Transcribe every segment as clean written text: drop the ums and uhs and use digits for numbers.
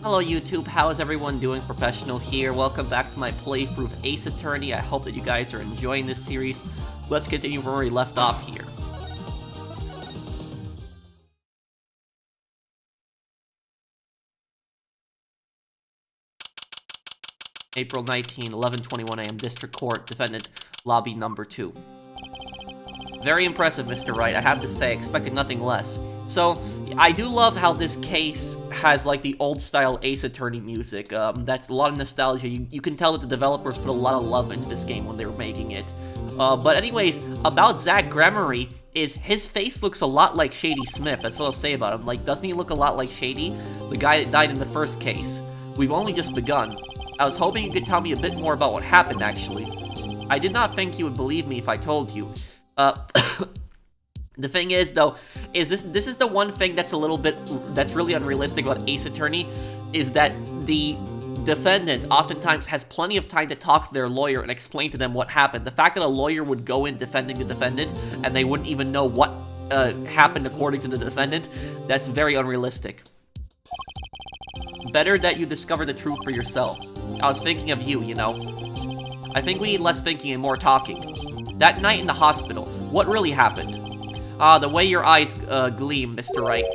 Hello YouTube, how is everyone doing? It's Professional here. Welcome back to my playthrough of Ace Attorney. I hope that you guys are enjoying this series. Let's continue where we left off here. April 19, 11:21 a.m. District Court, Defendant, Lobby Number 2. Very impressive, Mr. Wright. I have to say, I expected nothing less. So, I do love how this case has, like, the old-style Ace Attorney music. That's a lot of nostalgia. You can tell that the developers put a lot of love into this game when they were making it. But anyways, about Zach Gremory, is his face looks a lot like Shady Smith. That's what I'll say about him. Like, doesn't he look a lot like Shady? The guy that died in the first case. We've only just begun. I was hoping you could tell me a bit more about what happened, actually. I did not think you would believe me if I told you. The thing is, though, is this is the one thing that's that's really unrealistic about Ace Attorney, is that the defendant oftentimes has plenty of time to talk to their lawyer and explain to them what happened. The fact that a lawyer would go in defending the defendant and they wouldn't even know what happened according to the defendant, that's very unrealistic. Better that you discover the truth for yourself. I was thinking of you, you know. I think we need less thinking and more talking. That night in the hospital, what really happened? The way your eyes gleam, Mr. Wright.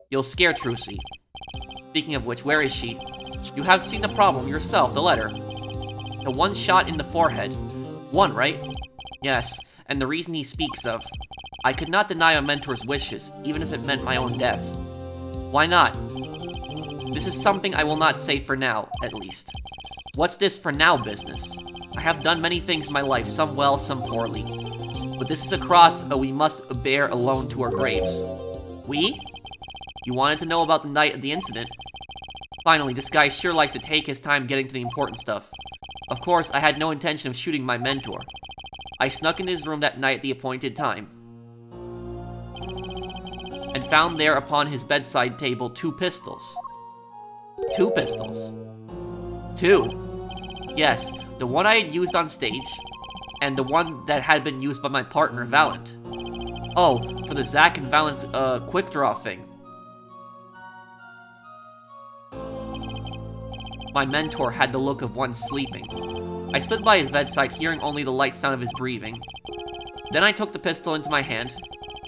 You'll scare Trucy. Speaking of which, where is she? You have seen the problem yourself, the letter. The one shot in the forehead. One, right? Yes, and the reason he speaks of. I could not deny a mentor's wishes, even if it meant my own death. Why not? This is something I will not say for now, at least. What's this for now business? I have done many things in my life, some well, some poorly. But this is a cross we must bear alone to our graves. We? You wanted to know about the night of the incident? Finally, this guy sure likes to take his time getting to the important stuff. Of course, I had no intention of shooting my mentor. I snuck into his room that night at the appointed time. And found there upon his bedside table 2 pistols. 2 pistols. 2. Yes, the one I had used on stage, and the one that had been used by my partner, Valant. Oh, for the Zack and Valant's, quick draw thing. My mentor had the look of one sleeping. I stood by his bedside, hearing only the light sound of his breathing. Then I took the pistol into my hand.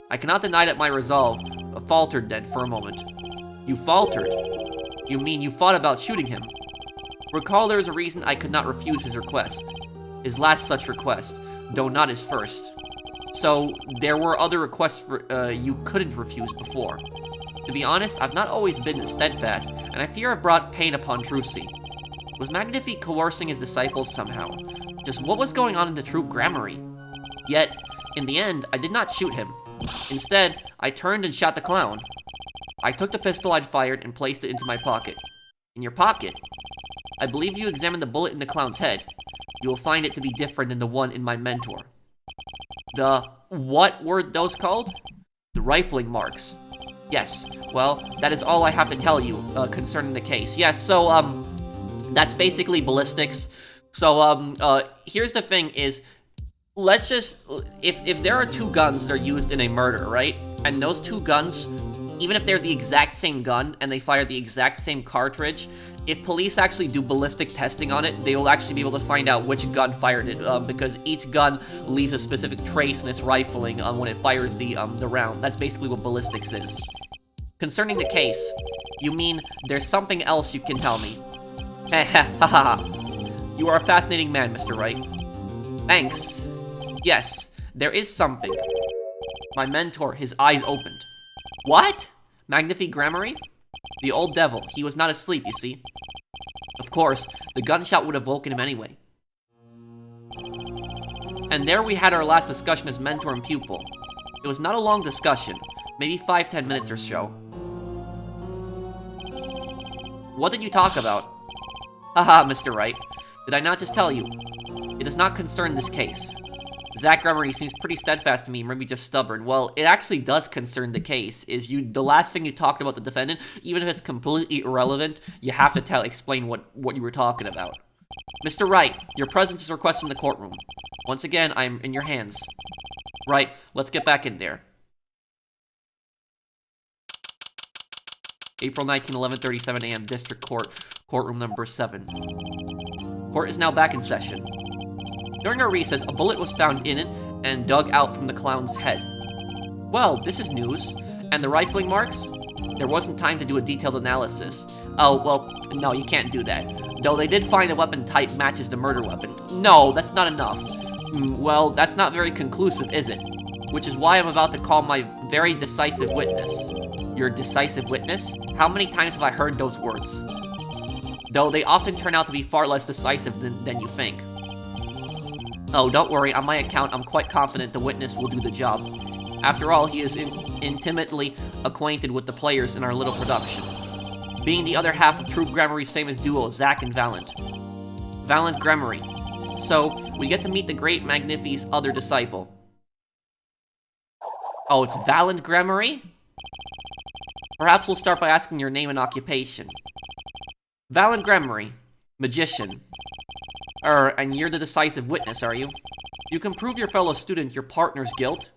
I cannot deny that my resolve faltered then for a moment. You faltered? You mean you thought about shooting him? Recall there is a reason I could not refuse his request. His last such request, though not his first. So, there were other requests you couldn't refuse before. To be honest, I've not always been steadfast, and I fear I've brought pain upon Trucy. Was Magnifi coercing his disciples somehow? Just what was going on in the true Gremory? Yet, in the end, I did not shoot him. Instead, I turned and shot the clown. I took the pistol I'd fired and placed it into my pocket. In your pocket? I believe you examined the bullet in the clown's head. You will find it to be different than the one in my mentor. The... what were those called? The rifling marks. Yes, well, that is all I have to tell you, concerning the case. Yes, so, that's basically ballistics. So, here's the thing is, let's just... If there are 2 guns that are used in a murder, right? And those 2 guns, even if they're the exact same gun, and they fire the exact same cartridge, if police actually do ballistic testing on it, they will actually be able to find out which gun fired it, because each gun leaves a specific trace in its rifling when it fires the round. That's basically what ballistics is. Concerning the case, you mean there's something else you can tell me? Haha. You are a fascinating man, Mr. Wright. Thanks. Yes, there is something. My mentor, his eyes opened. What? Magnifi Gremory? The old devil. He was not asleep, you see. Of course, the gunshot would have woken him anyway. And there we had our last discussion as mentor and pupil. It was not a long discussion, maybe 5-10 minutes or so. What did you talk about? Haha, Mr. Wright. Did I not just tell you? It does not concern this case. Zach Gremory seems pretty steadfast to me, maybe just stubborn. Well, it actually does concern the case. The last thing you talked about the defendant, even if it's completely irrelevant, you have to explain what you were talking about. Mr. Wright, your presence is requested in the courtroom. Once again, I'm in your hands. Right, let's get back in there. April 19, 11:37 a.m. District Court, courtroom number 7. Court is now back in session. During our recess, a bullet was found in it and dug out from the clown's head. Well, this is news. And the rifling marks? There wasn't time to do a detailed analysis. Oh, well, no, you can't do that. Though they did find a weapon type matches the murder weapon. No, that's not enough. Well, that's not very conclusive, is it? Which is why I'm about to call my very decisive witness. Your decisive witness? How many times have I heard those words? Though they often turn out to be far less decisive than you think. Oh, don't worry, on my account, I'm quite confident the witness will do the job. After all, he is intimately acquainted with the players in our little production, being the other half of True Gramarye's famous duo, Zack and Valant. Valant Gramarye. So, we get to meet the great Magnifi's other disciple. Oh, it's Valant Gramarye? Perhaps we'll start by asking your name and occupation. Valant Gramarye, magician. And you're the decisive witness, are you? You can prove your fellow student your partner's guilt.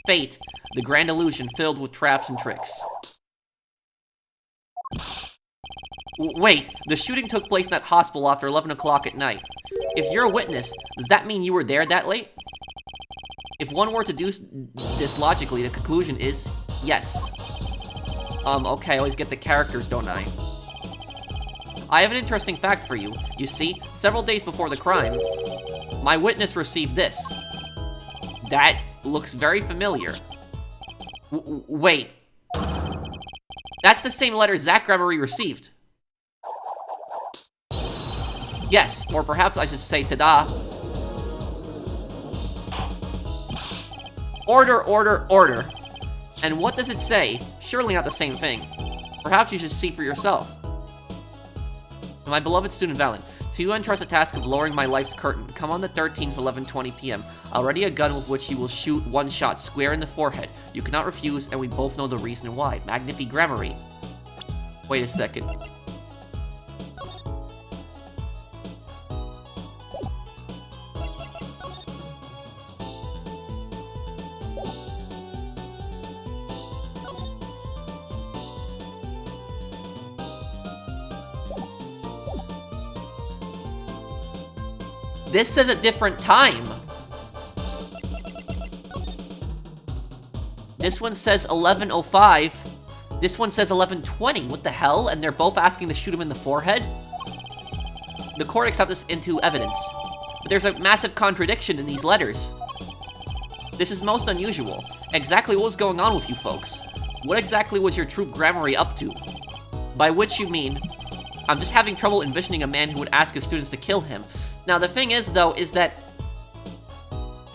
Fate, the grand illusion filled with traps and tricks. Wait, the shooting took place in that hospital after 11 o'clock at night. If you're a witness, does that mean you were there that late? If one were to do this logically, the conclusion is yes. Okay, I always get the characters, don't I? I have an interesting fact for you. You see, several days before the crime, my witness received this. That looks very familiar. Wait. That's the same letter Zack Gramarye received. Yes, or perhaps I should say ta-da. Order, order, order. And what does it say? Surely not the same thing. Perhaps you should see for yourself. My beloved student Valant, to you I entrust the task of lowering my life's curtain. Come on the 13th, 11:20 p.m. I'll ready a gun with which you will shoot one shot square in the forehead. You cannot refuse, and we both know the reason why. Magnifi Gramarye. Wait a second. This says a different time. This one says 11:05. This one says 11:20. What the hell? And they're both asking to shoot him in the forehead? The court accepts this into evidence. But there's a massive contradiction in these letters. This is most unusual. Exactly what was going on with you folks? What exactly was your true Gramarye up to? By which you mean, I'm just having trouble envisioning a man who would ask his students to kill him. Now, the thing is, though, is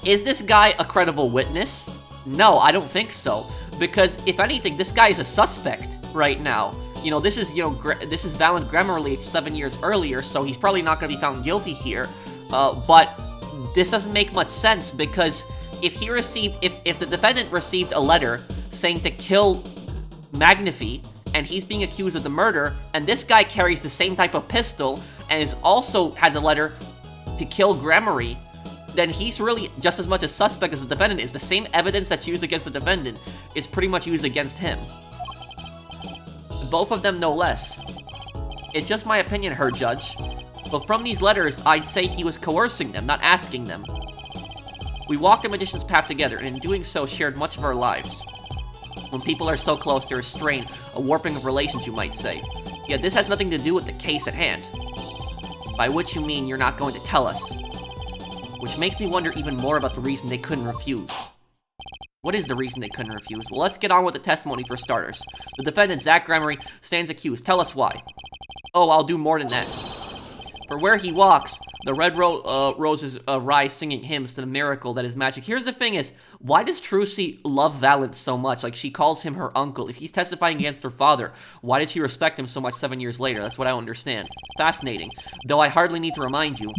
this guy a credible witness? No, I don't think so. Because, if anything, this guy is a suspect right now. You know, this is Valant Gramarye 7 years earlier, so he's probably not going to be found guilty here. But this doesn't make much sense, because if the defendant received a letter saying to kill Magnifi, and he's being accused of the murder, and this guy carries the same type of pistol, and has a letter to kill Gramarye, then he's really just as much a suspect as the defendant is. The same evidence that's used against the defendant is pretty much used against him. Both of them no less. It's just my opinion, Her Judge. But from these letters, I'd say he was coercing them, not asking them. We walked the magician's path together, and in doing so, shared much of our lives. When people are so close, there is strain, a warping of relations, you might say. Yet this has nothing to do with the case at hand. By which you mean you're not going to tell us. Which makes me wonder even more about the reason they couldn't refuse. What is the reason they couldn't refuse? Well, let's get on with the testimony for starters. The defendant, Zack Gramarye, stands accused. Tell us why. Oh, I'll do more than that. For where he walks, the red roses rise singing hymns to the miracle that is magic. Here's the thing is, why does Trucy love Valant so much? Like, she calls him her uncle. If he's testifying against her father, why does he respect him so much 7 years later? That's what I don't understand. Fascinating. Though I hardly need to remind you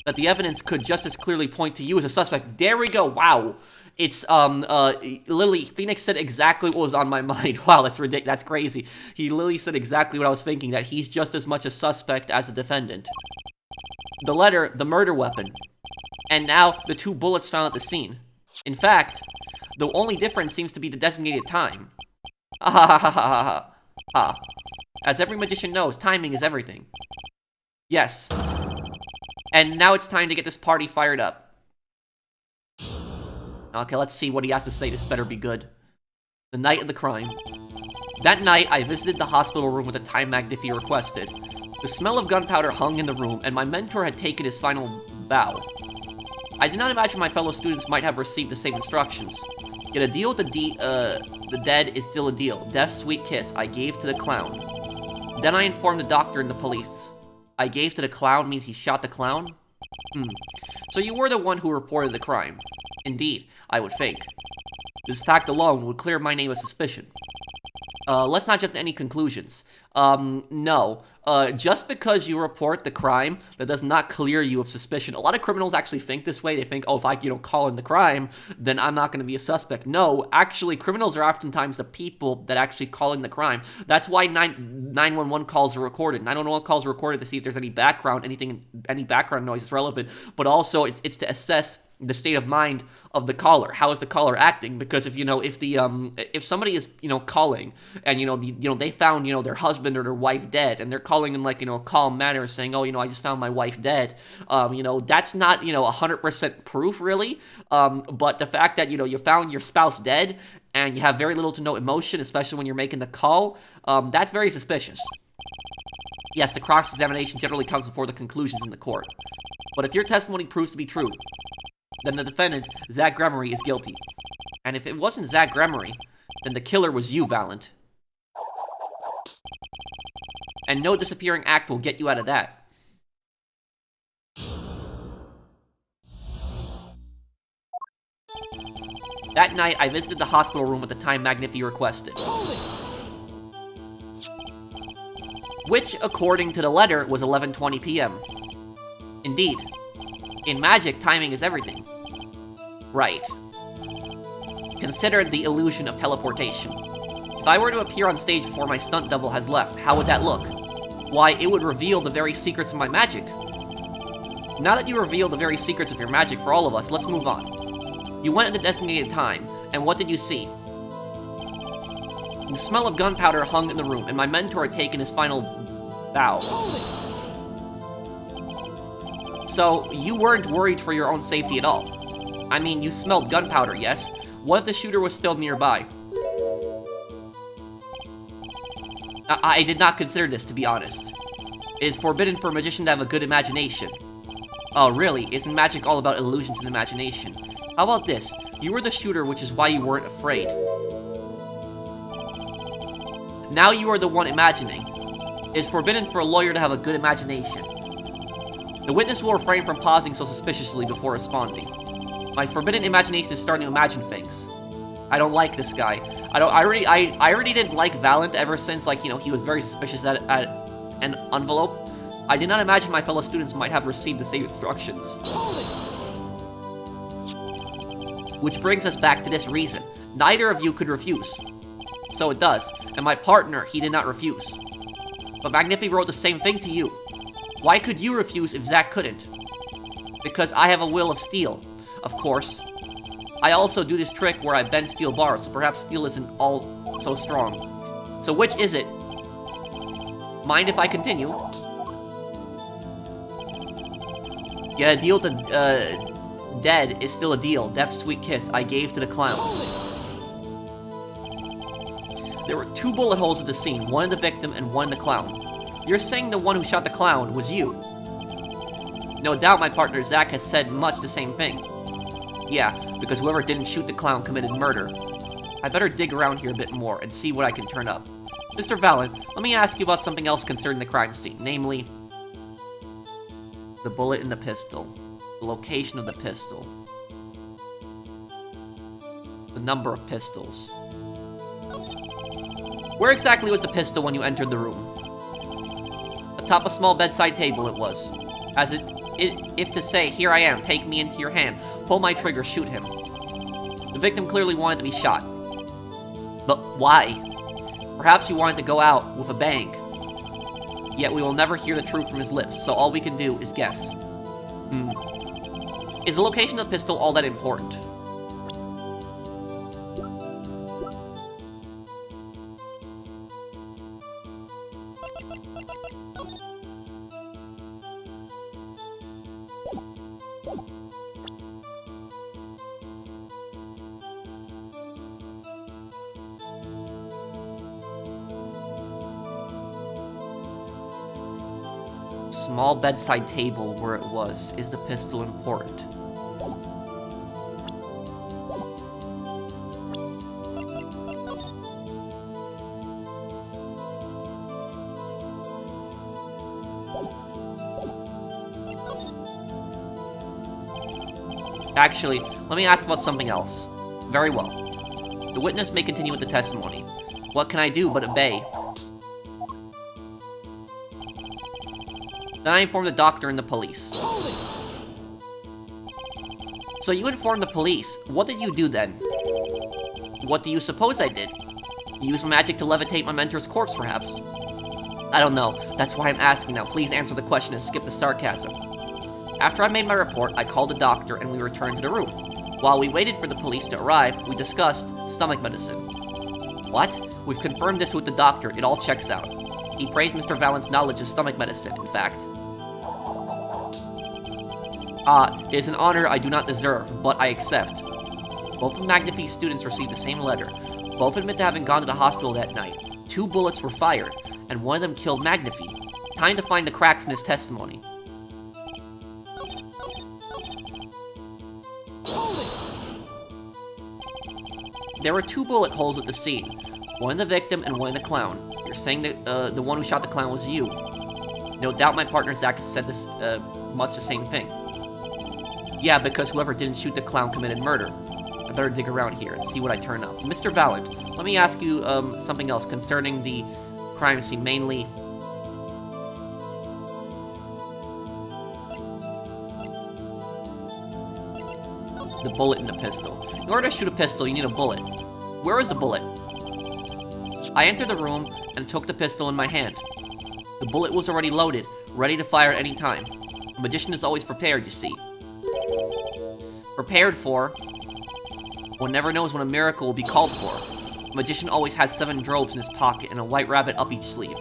that the evidence could just as clearly point to you as a suspect. There we go. Wow. It's, Lily, Phoenix said exactly what was on my mind. Wow, that's ridiculous. That's crazy. He literally said exactly what I was thinking, that he's just as much a suspect as a defendant. The letter, the murder weapon, and now the 2 bullets found at the scene. In fact, the only difference seems to be the designated time. Ha. As every magician knows, timing is everything. Yes. And now it's time to get this party fired up. Okay, let's see what he has to say. This better be good. The night of the crime. That night, I visited the hospital room with the time Magnifi requested. The smell of gunpowder hung in the room, and my mentor had taken his final bow. I did not imagine my fellow students might have received the same instructions. Yet a deal with the dead is still a deal. Death's sweet kiss I gave to the clown. Then I informed the doctor and the police. I gave to the clown means he shot the clown? So you were the one who reported the crime. Indeed, I would think. This fact alone would clear my name of suspicion. Let's not jump to any conclusions. No. Just because you report the crime, that does not clear you of suspicion. A lot of criminals actually think this way. They think, oh, if I, call in the crime, then I'm not going to be a suspect. No, actually, criminals are oftentimes the people that actually call in the crime. That's why 911 calls are recorded. 911 calls are recorded to see if there's any background, any background noise is relevant. But also, it's to assess the state of mind of the caller. How is the caller acting? Because if somebody is calling and they found their husband or their wife dead, and they're calling in a calm manner saying, oh, I just found my wife dead, that's not 100% proof really. But the fact that you found your spouse dead and you have very little to no emotion, especially when you're making the call, that's very suspicious. Yes, the cross-examination generally comes before the conclusions in the court. But if your testimony proves to be true, then the defendant, Zach Gremery, is guilty. And if it wasn't Zach Gremery, then the killer was you, Valant. And no disappearing act will get you out of that. That night, I visited the hospital room at the time Magnifi requested. Which, according to the letter, was 11:20 p.m. Indeed. In magic, timing is everything. Right. Consider the illusion of teleportation. If I were to appear on stage before my stunt double has left, how would that look? Why, it would reveal the very secrets of my magic. Now that you revealed the very secrets of your magic for all of us, let's move on. You went at the designated time, and what did you see? The smell of gunpowder hung in the room, and my mentor had taken his final bow. So, you weren't worried for your own safety at all. I mean, you smelled gunpowder, yes? What if the shooter was still nearby? I did not consider this, to be honest. It is forbidden for a magician to have a good imagination. Oh, really? Isn't magic all about illusions and imagination? How about this? You were the shooter, which is why you weren't afraid. Now you are the one imagining. It is forbidden for a lawyer to have a good imagination. The witness will refrain from pausing so suspiciously before responding. My forbidden imagination is starting to imagine things. I don't like this guy. I already didn't like Valant ever since, he was very suspicious at an envelope. I did not imagine my fellow students might have received the same instructions. Which brings us back to this reason. Neither of you could refuse. So it does. And my partner, he did not refuse. But Magnifi wrote the same thing to you. Why could you refuse if Zach couldn't? Because I have a will of steel, of course. I also do this trick where I bend steel bars, so perhaps steel isn't all so strong. So which is it? Mind if I continue? Yet a deal with the dead is still a deal. Death's sweet kiss I gave to the clown. There were 2 bullet holes at the scene, one in the victim and one in the clown. You're saying the one who shot the clown was you. No doubt my partner Zach has said much the same thing. Yeah, because whoever didn't shoot the clown committed murder. I better dig around here a bit more and see what I can turn up. Mr. Valant, let me ask you about something else concerning the crime scene, namely the bullet in the pistol, the location of the pistol, the number of pistols. Where exactly was the pistol when you entered the room? Atop a small bedside table it was. As if to say, here I am, take me into your hand, pull my trigger, shoot him. The victim clearly wanted to be shot. But why? Perhaps he wanted to go out with a bang. Yet we will never hear the truth from his lips, so all we can do is guess. Is the location of the pistol all that important? Small bedside table where it was. Is the pistol important? Actually, let me ask about something else. Very well. The witness may continue with the testimony. What can I do but obey? Then I informed the doctor and the police. So you informed the police. What did you do then? What do you suppose I did? Use magic to levitate my mentor's corpse, perhaps? I don't know. That's why I'm asking now. Please answer the question and skip the sarcasm. After I made my report, I called the doctor and we returned to the room. While we waited for the police to arrive, we discussed stomach medicine. What? We've confirmed this with the doctor. It all checks out. He praised Mr. Valant's knowledge of stomach medicine, in fact. It is an honor I do not deserve, but I accept. Both of Magnifi's students received the same letter. Both admit to having gone to the hospital that night. 2 bullets were fired, and one of them killed Magnifi. Time to find the cracks in his testimony. There were 2 bullet holes at the scene. One in the victim and one in the clown. You're saying that the one who shot the clown was you. No doubt my partner Zach has said this, much the same thing. Yeah, because whoever didn't shoot the clown committed murder. I better dig around here and see what I turn up. Mr. Valant, let me ask you, something else concerning the crime scene, mainly... the bullet in the pistol. In order to shoot a pistol, you need a bullet. Where is the bullet? I entered the room and took the pistol in my hand. The bullet was already loaded, ready to fire at any time. A magician is always prepared, you see. Prepared for? One never knows when a miracle will be called for. A magician always has 7 droves in his pocket and a white rabbit up each sleeve.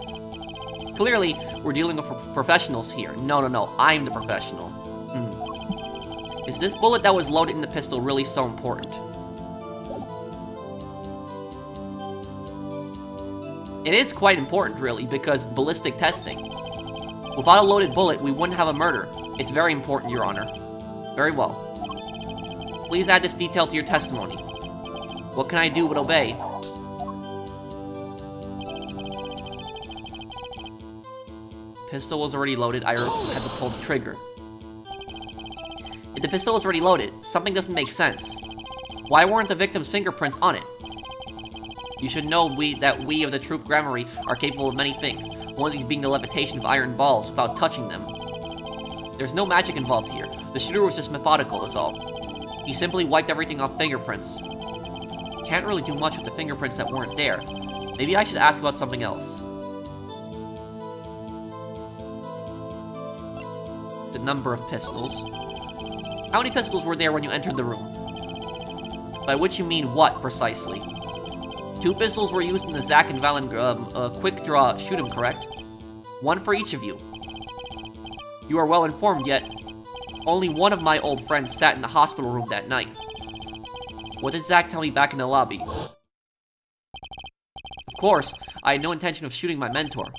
Clearly, we're dealing with professionals here. No, I'm the professional. Is this bullet that was loaded in the pistol really so important? It is quite important, really, because ballistic testing. Without a loaded bullet, we wouldn't have a murder. It's very important, Your Honor. Very well. Please add this detail to your testimony. What can I do but obey? Pistol was already loaded. I had to pull the trigger. If the pistol was already loaded, something doesn't make sense. Why weren't the victim's fingerprints on it? You should know that we of the Troop Gramarye are capable of many things, one of these being the levitation of iron balls without touching them. There's no magic involved here. The shooter was just methodical, is all. He simply wiped everything off fingerprints. Can't really do much with the fingerprints that weren't there. Maybe I should ask about something else. The number of pistols. How many pistols were there when you entered the room? By which you mean what, precisely? 2 pistols were used in the Zack and Valant quick draw shoot 'em, correct? 1 for each of you. You are well informed, yet only one of my old friends sat in the hospital room that night. What did Zack tell me back in the lobby? Of course, I had no intention of shooting my mentor.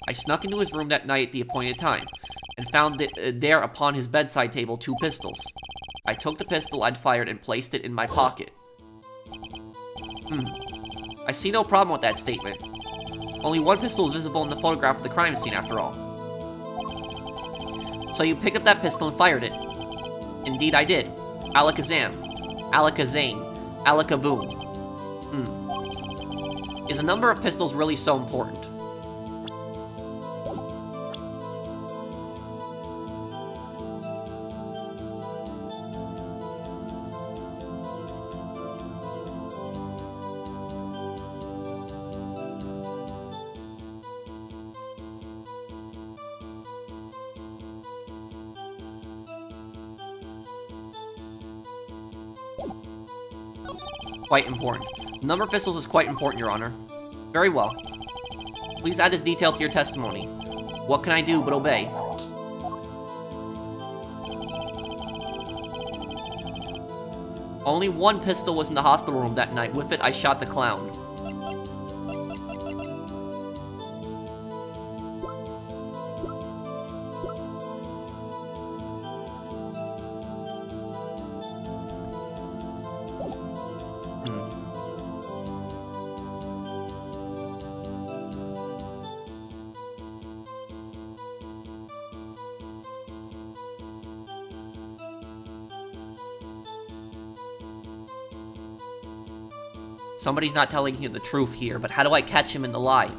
I snuck into his room that night at the appointed time, and found there upon his bedside table 2 pistols. I took the pistol I'd fired and placed it in my pocket. I see no problem with that statement. Only 1 pistol is visible in the photograph of the crime scene, after all. So you picked up that pistol and fired it? Indeed I did. Alakazam. Alakazane. Alakaboom. Is the number of pistols really so important? Quite important. The number of pistols is quite important, Your Honor. Very well. Please add this detail to your testimony. What can I do but obey? Only 1 pistol was in the hospital room that night. With it, I shot the clown. Somebody's not telling you the truth here, but how do I catch him in the lie?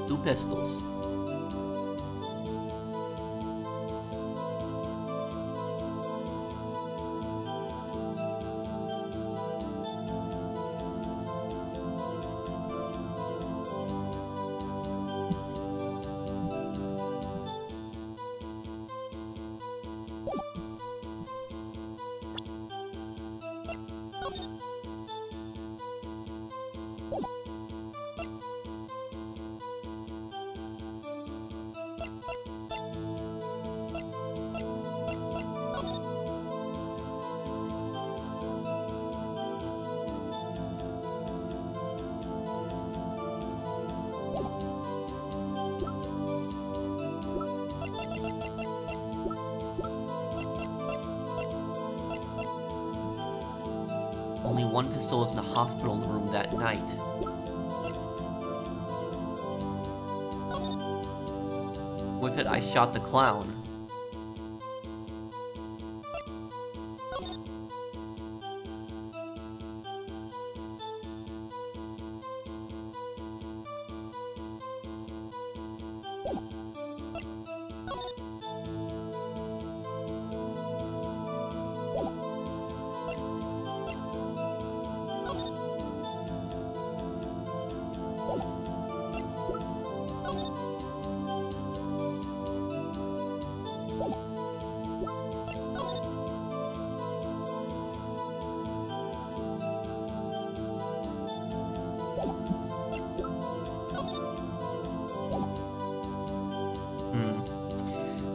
Two pistols. Only one pistol was in the hospital room that night. With it, I shot the clown.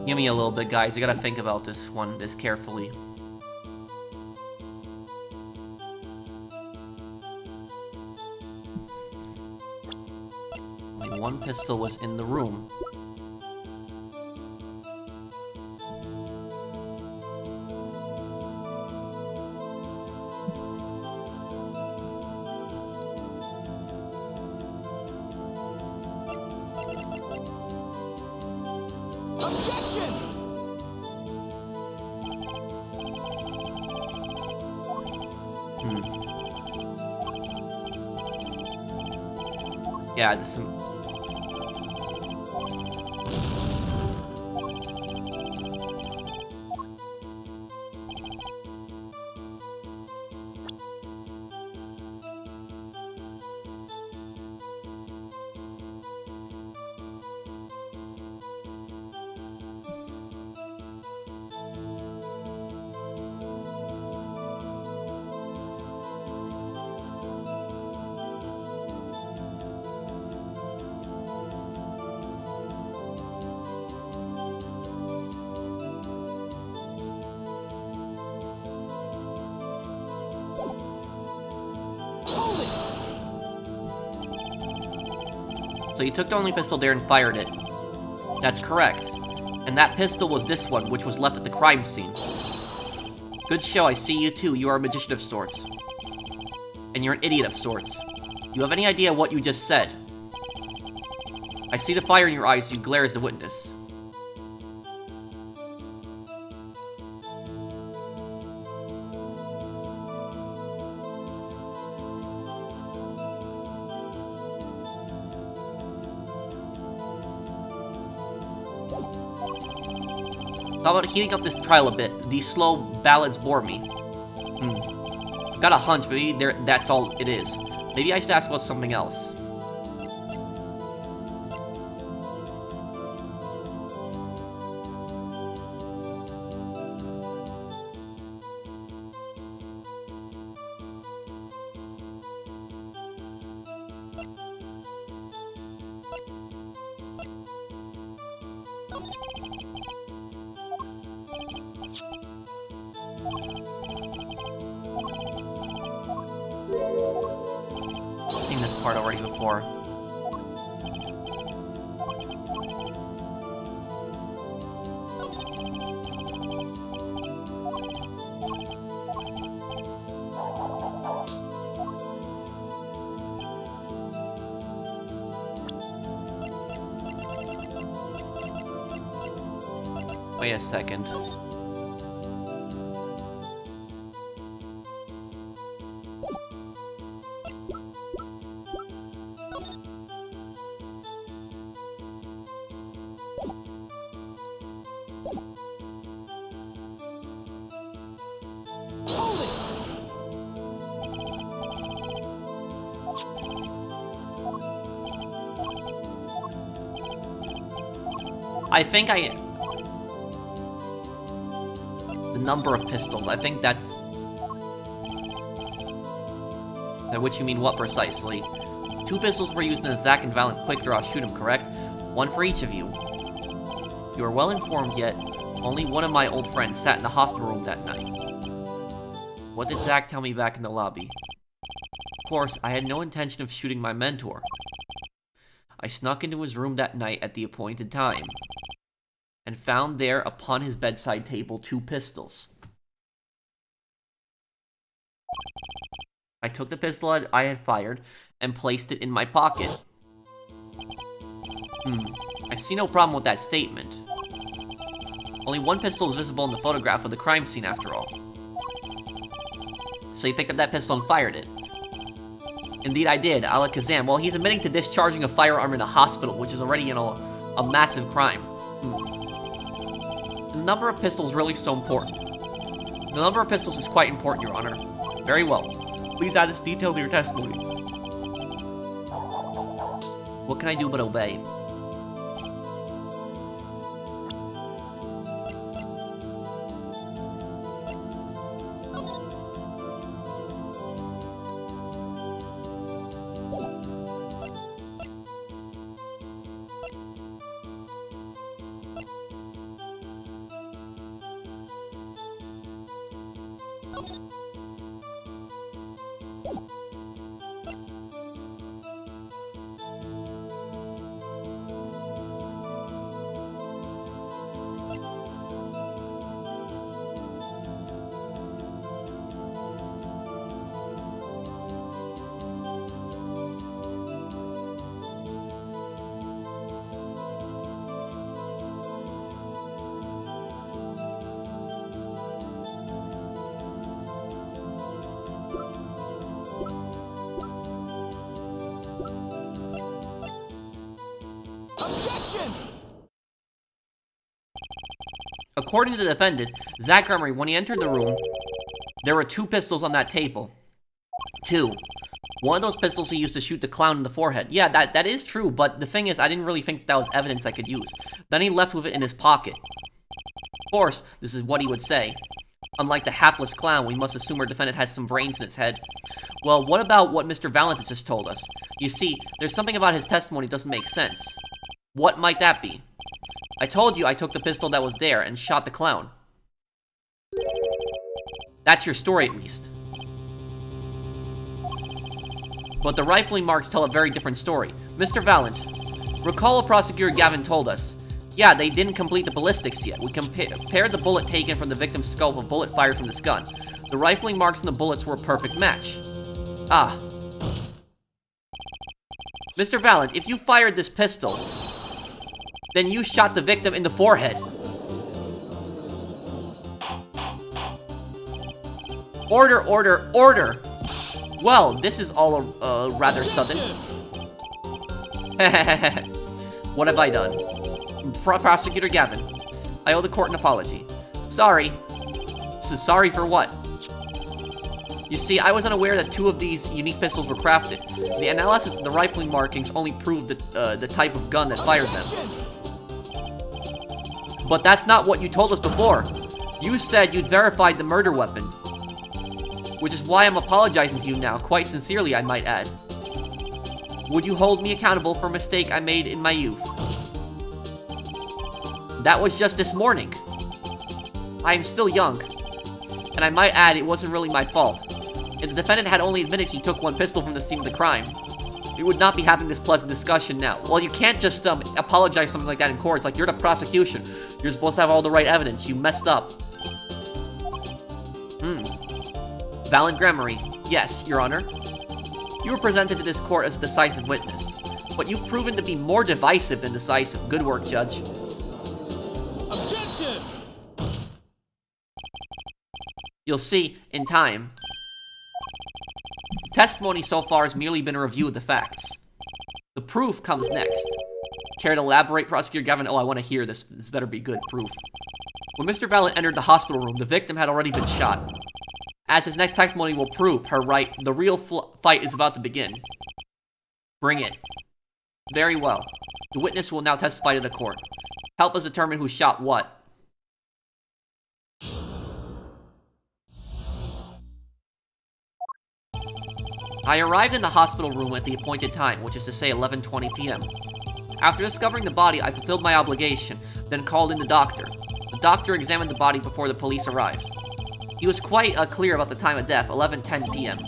Give me a little bit, guys. I gotta think about this one this carefully. Only one pistol was in the room. Yeah, there's some... So you took the only pistol there and fired it. That's correct. And that pistol was this one, which was left at the crime scene. Good show, I see you too. You are a magician of sorts. And you're an idiot of sorts. You have any idea what you just said? I see the fire in your eyes, you glare as the witness. How about heating up this trial a bit? These slow ballads bore me. I've got a hunch, maybe that's all it is. Maybe I should ask about something else. I've seen this part already before. Wait a second. I think the number of pistols, I think that's... By which you mean what precisely? 2 pistols were used in the Zack and Valant quick draw shoot 'em, correct? 1 for each of you. You are well informed, yet only one of my old friends sat in the hospital room that night. What did Zack tell me back in the lobby? Of course, I had no intention of shooting my mentor. I snuck into his room that night at the appointed time, and found there upon his bedside table 2 pistols. I took the pistol I had fired and placed it in my pocket. I see no problem with that statement. Only 1 pistol is visible in the photograph of the crime scene after all. So you picked up that pistol and fired it. Indeed I did, Alakazam. Well, he's admitting to discharging a firearm in a hospital, which is already, you know, a massive crime. The number of pistols really so important. The number of pistols is quite important, Your Honor. Very well. Please add this detail to your testimony. What can I do but obey? Objection! According to the defendant, Zack Emery, when he entered the room, there were 2 pistols on that table. 2. One of those pistols he used to shoot the clown in the forehead. Yeah, that is true, but the thing is, I didn't really think that was evidence I could use. Then he left with it in his pocket. Of course, this is what he would say. Unlike the hapless clown, we must assume our defendant has some brains in his head. Well, what about what Mr. Valant has just told us? You see, there's something about his testimony that doesn't make sense. What might that be? I told you I took the pistol that was there and shot the clown. That's your story, at least. But the rifling marks tell a very different story. Mr. Valant, recall what Prosecutor Gavin told us. Yeah, they didn't complete the ballistics yet. We compared the bullet taken from the victim's skull with a bullet fired from this gun. The rifling marks in the bullets were a perfect match. Ah. Mr. Valant, if you fired this pistol, then you shot the victim in the forehead. Order, order, order! Well, this is all rather sudden. What have I done? Prosecutor Gavin, I owe the court an apology. Sorry. Sorry for what? You see, I was unaware that 2 of these unique pistols were crafted. The analysis of the rifling markings only proved the type of gun that fired them. But that's not what you told us before. You said you'd verified the murder weapon. Which is why I'm apologizing to you now, quite sincerely, I might add. Would you hold me accountable for a mistake I made in my youth? That was just this morning. I am still young. And I might add, it wasn't really my fault. If the defendant had only admitted he took 1 pistol from the scene of the crime, we would not be having this pleasant discussion now. Well, you can't just apologize something like that in court. It's like, you're the prosecution. You're supposed to have all the right evidence. You messed up. Valant Gremory. Yes, Your Honor. You were presented to this court as a decisive witness, but you've proven to be more divisive than decisive. Good work, Judge. Objection! You'll see, in time. Testimony so far has merely been a review of the facts. The proof comes next. Care to elaborate, Prosecutor Gavin? Oh, I want to hear this. This better be good proof. When Mr. Valant entered the hospital room, the victim had already been shot. As his next testimony will prove, her right, the real fight is about to begin. Bring it. Very well. The witness will now testify to the court. Help us determine who shot what. I arrived in the hospital room at the appointed time, which is to say 11:20 p.m. After discovering the body, I fulfilled my obligation, then called in the doctor. The doctor examined the body before the police arrived. He was quite clear about the time of death, 11:10 p.m.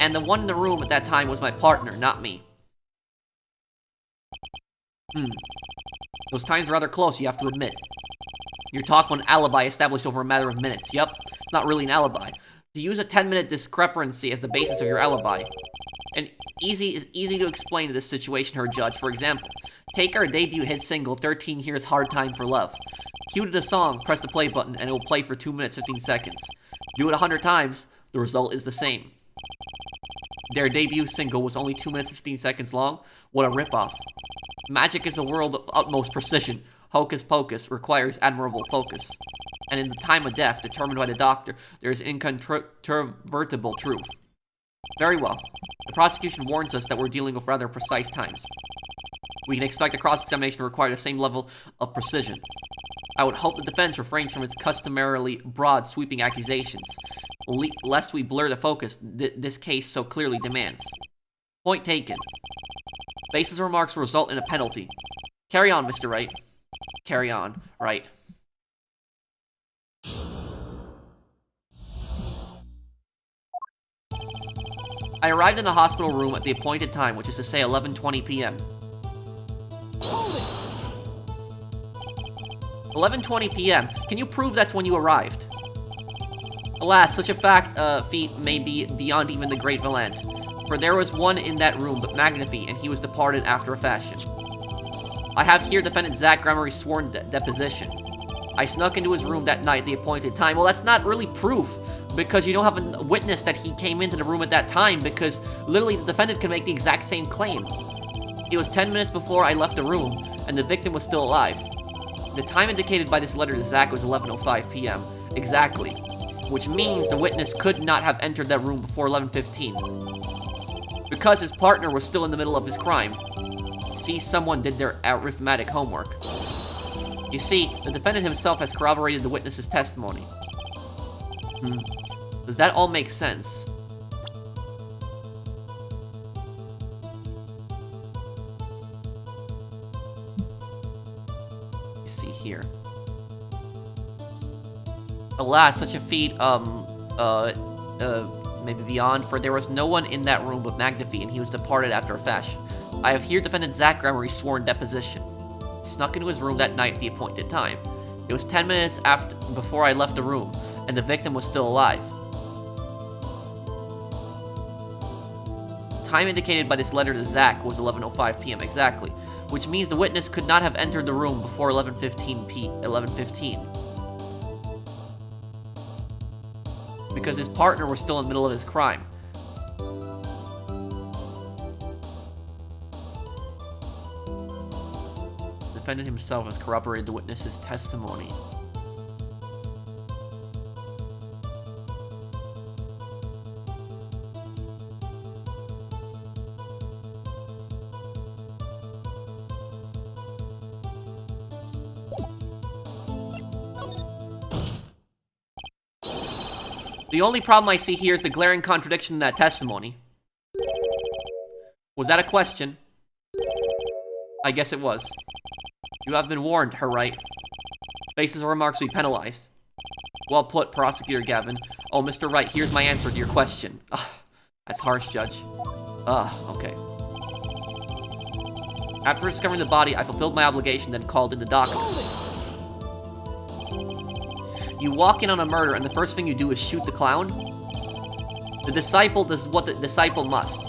And the one in the room at that time was my partner, not me. Those times are rather close, you have to admit. You're talking about an alibi established over a matter of minutes. Yep, it's not really an alibi. To use a 10-minute discrepancy as the basis of your alibi. And is easy to explain to this situation, her judge. For example, take our debut hit single, 13 Years Hard Time for Love. Cue to the song, press the play button, and it will play for 2 minutes, 15 seconds. Do it 100 times, the result is the same. Their debut single was only 2 minutes, 15 seconds long. What a ripoff. Magic is a world of utmost precision. Hocus pocus requires admirable focus. And in the time of death, determined by the doctor, there is incontrovertible truth. Very well. The prosecution warns us that we're dealing with rather precise times. We can expect a cross-examination to require the same level of precision. I would hope the defense refrains from its customarily broad, sweeping accusations, lest we blur the focus this case so clearly demands. Point taken. Basis remarks will result in a penalty. Carry on, Mr. Wright. Carry on, Wright. I arrived in the hospital room at the appointed time, which is to say 11:20 p.m. 11:20 p.m. Can you prove that's when you arrived? Alas, such a feat may be beyond even the great Valant, for there was one in that room but Magnifi, and he was departed after a fashion. I have here defendant Zach Gramery's sworn deposition. I snuck into his room that night at the appointed time. Well, that's not really proof, because you don't have a witness that he came into the room at that time, because literally the defendant can make the exact same claim. It was 10 minutes before I left the room, and the victim was still alive. The time indicated by this letter to Zach was 11:05 p.m. Exactly. Which means the witness could not have entered that room before 11:15. Because his partner was still in the middle of his crime. See, someone did their arithmetic homework. You see, the defendant himself has corroborated the witness's testimony. Does that all make sense? You see here. Alas, such a feat, maybe beyond, for there was no one in that room but Magnifi, and he was departed after a fashion. I have here defendant Zach Gramery's sworn deposition. He snuck into his room that night at the appointed time. It was 10 minutes before I left the room, and the victim was still alive. Time indicated by this letter to Zach was 11:05 p.m. exactly, which means the witness could not have entered the room before 11:15. Because his partner was still in the middle of his crime. The defendant himself has corroborated the witness's testimony. The only problem I see here is the glaring contradiction in that testimony. Was that a question? I guess it was. You have been warned, her right. Basis of remarks will be penalized. Well put, Prosecutor Gavin. Oh, Mr. Wright, here's my answer to your question. Ugh, that's harsh, Judge. Okay. After discovering the body, I fulfilled my obligation, then called in the doctor. You walk in on a murder, and the first thing you do is shoot the clown? The disciple does what the disciple must.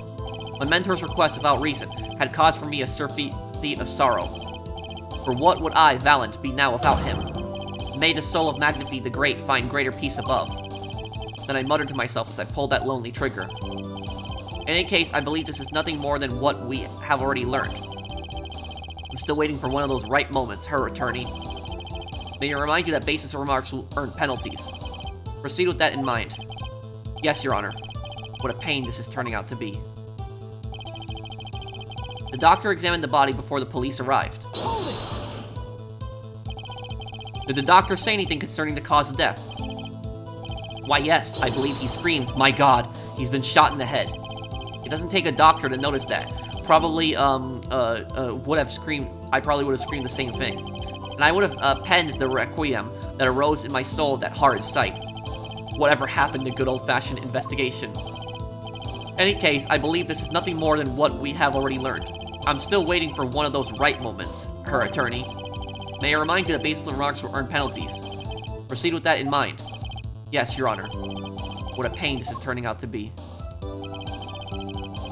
My mentor's request, without reason, had caused for me a surfeit of sorrow. For what would I, Valant, be now without him? May the soul of Magnifi the Great find greater peace above. Then I muttered to myself as I pulled that lonely trigger. In any case, I believe this is nothing more than what we have already learned. I'm still waiting for one of those right moments, her attorney. May I remind you that baseless remarks will earn penalties. Proceed with that in mind. Yes, Your Honor. What a pain this is turning out to be. The doctor examined the body before the police arrived. Did the doctor say anything concerning the cause of death? Why, yes, I believe he screamed, "My God, he's been shot in the head." It doesn't take a doctor to notice that. Probably, would have screamed, I probably would have screamed the same thing. And I would have penned the requiem that arose in my soul at that horrid sight. Whatever happened to good old-fashioned investigation? In any case, I believe this is nothing more than what we have already learned. I'm still waiting for one of those right moments, her attorney. May I remind you that baseless remarks will earn penalties. Proceed with that in mind. Yes, Your Honor. What a pain this is turning out to be.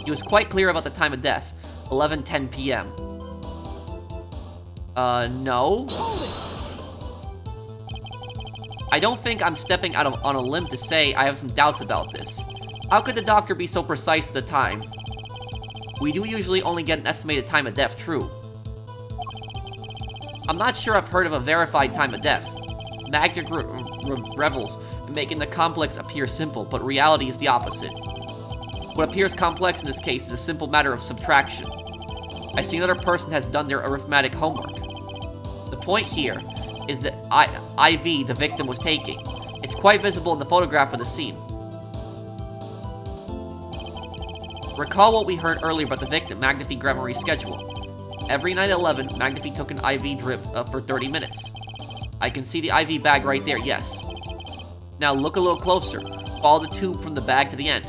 He was quite clear about the time of death, 11:10 p.m. No? I don't think I'm stepping out on a limb to say I have some doubts about this. How could the doctor be so precise with the time? We do usually only get an estimated time of death, true. I'm not sure I've heard of a verified time of death. Magic revels in making the complex appear simple, but reality is the opposite. What appears complex in this case is a simple matter of subtraction. I see another person has done their arithmetic homework. The point here is the IV the victim was taking. It's quite visible in the photograph of the scene. Recall what we heard earlier about the victim, Magnifi Gremory's schedule. Every night at 11, Magnifi took an IV drip for 30 minutes. I can see the IV bag right there, yes. Now look a little closer. Follow the tube from the bag to the end.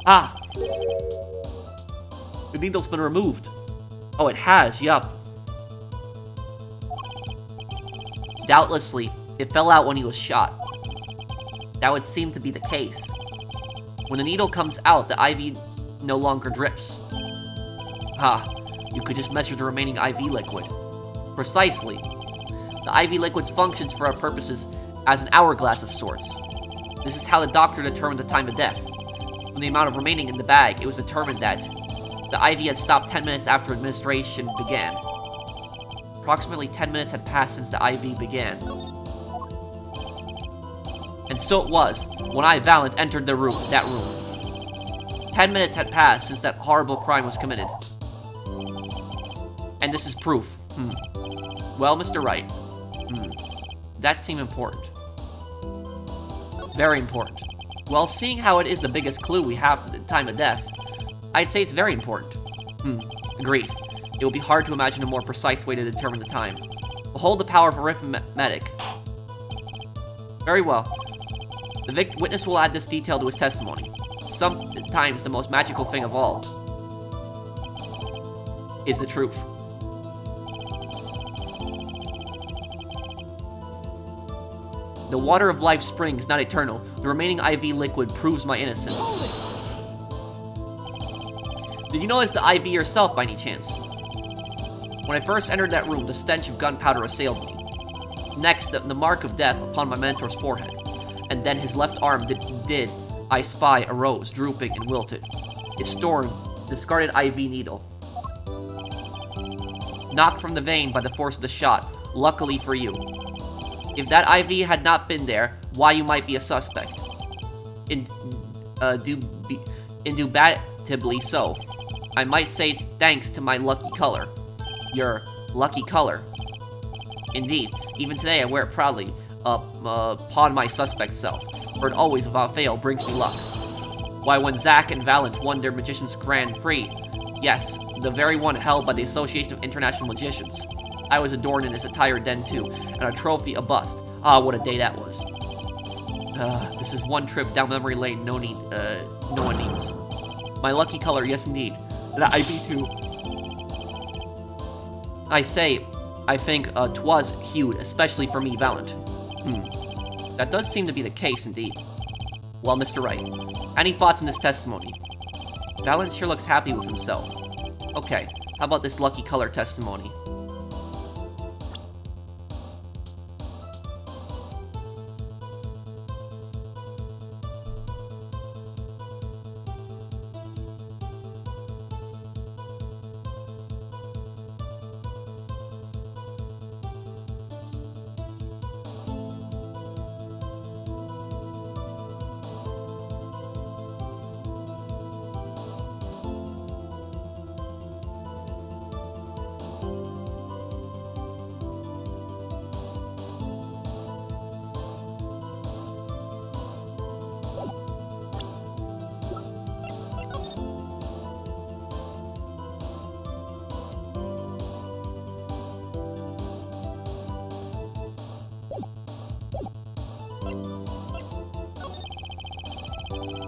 Ah! The needle's been removed. Oh, it has, yup. Doubtlessly, it fell out when he was shot. That would seem to be the case. When the needle comes out, the IV no longer drips. You could just measure the remaining IV liquid. Precisely. The IV liquid functions for our purposes as an hourglass of sorts. This is how the doctor determined the time of death. From the amount of remaining in the bag, it was determined that the IV had stopped 10 minutes after administration began. Approximately 10 minutes had passed since the IV began. And so it was, when I, Valant, entered that room. 10 minutes had passed since that horrible crime was committed. And this is proof. Well, Mr. Wright. That seemed important. Very important. Well, seeing how it is the biggest clue we have to the time of death, I'd say it's very important. Agreed. It will be hard to imagine a more precise way to determine the time. Behold the power of arithmetic. Very well. The witness will add this detail to his testimony. Sometimes the most magical thing of all is the truth. The water of life spring is not eternal. The remaining IV liquid proves my innocence. Did you notice the IV yourself by any chance? When I first entered that room, the stench of gunpowder assailed me. Next, the mark of death upon my mentor's forehead. And then his left arm did I spy arose, drooping and wilted. Its torn, discarded IV needle. Knocked from the vein by the force of the shot, luckily for you. If that IV had not been there, why you might be a suspect. Indubitably so. I might say it's thanks to my lucky color. Your lucky color. Indeed, even today I wear it proudly upon my suspect self, for it always, without fail, brings me luck. Why, when Zack and Valant won their Magician's Grand Prix, yes, the very one held by the Association of International Magicians, I was adorned in its attire then too, and a trophy, a bust. Ah, what a day that was. This is one trip down memory lane no one needs. My lucky color, yes indeed. That I be too. I say, I think 'twas hued, especially for me, Valant. That does seem to be the case, indeed. Well, Mr. Wright, any thoughts on this testimony? Valant sure looks happy with himself. Okay, how about this lucky color testimony?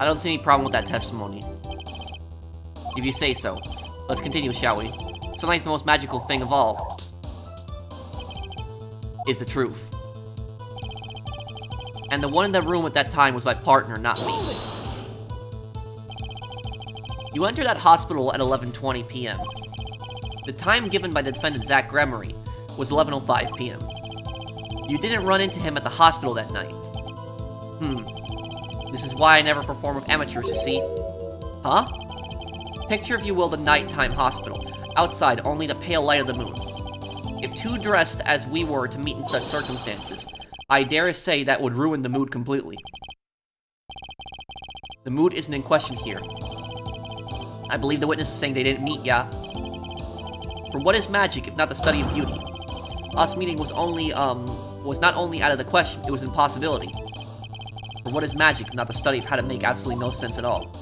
I don't see any problem with that testimony. If you say so. Let's continue, shall we? Sometimes the most magical thing of all is the truth. And the one in the room at that time was my partner, not me. You entered that hospital at 11:20 p.m. The time given by the defendant, Zach Gremery, was 11:05 p.m. You didn't run into him at the hospital that night. This is why I never perform with amateurs, you see? Huh? Picture, if you will, the nighttime hospital. Outside, only the pale light of the moon. If two dressed as we were to meet in such circumstances, I dare say that would ruin the mood completely. The mood isn't in question here. I believe the witness is saying they didn't meet, yeah? For what is magic if not the study of beauty? Us meeting was not only out of the question, it was an impossibility. For what is magic if not the study of how to make absolutely no sense at all?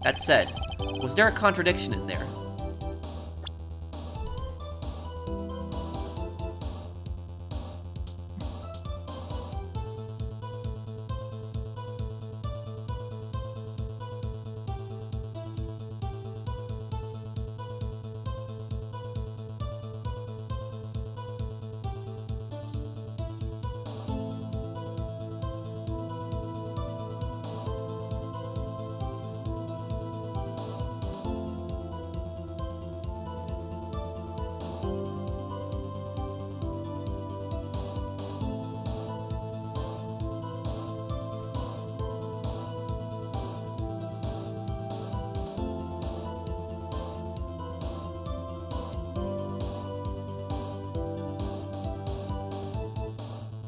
That said, was there a contradiction in there?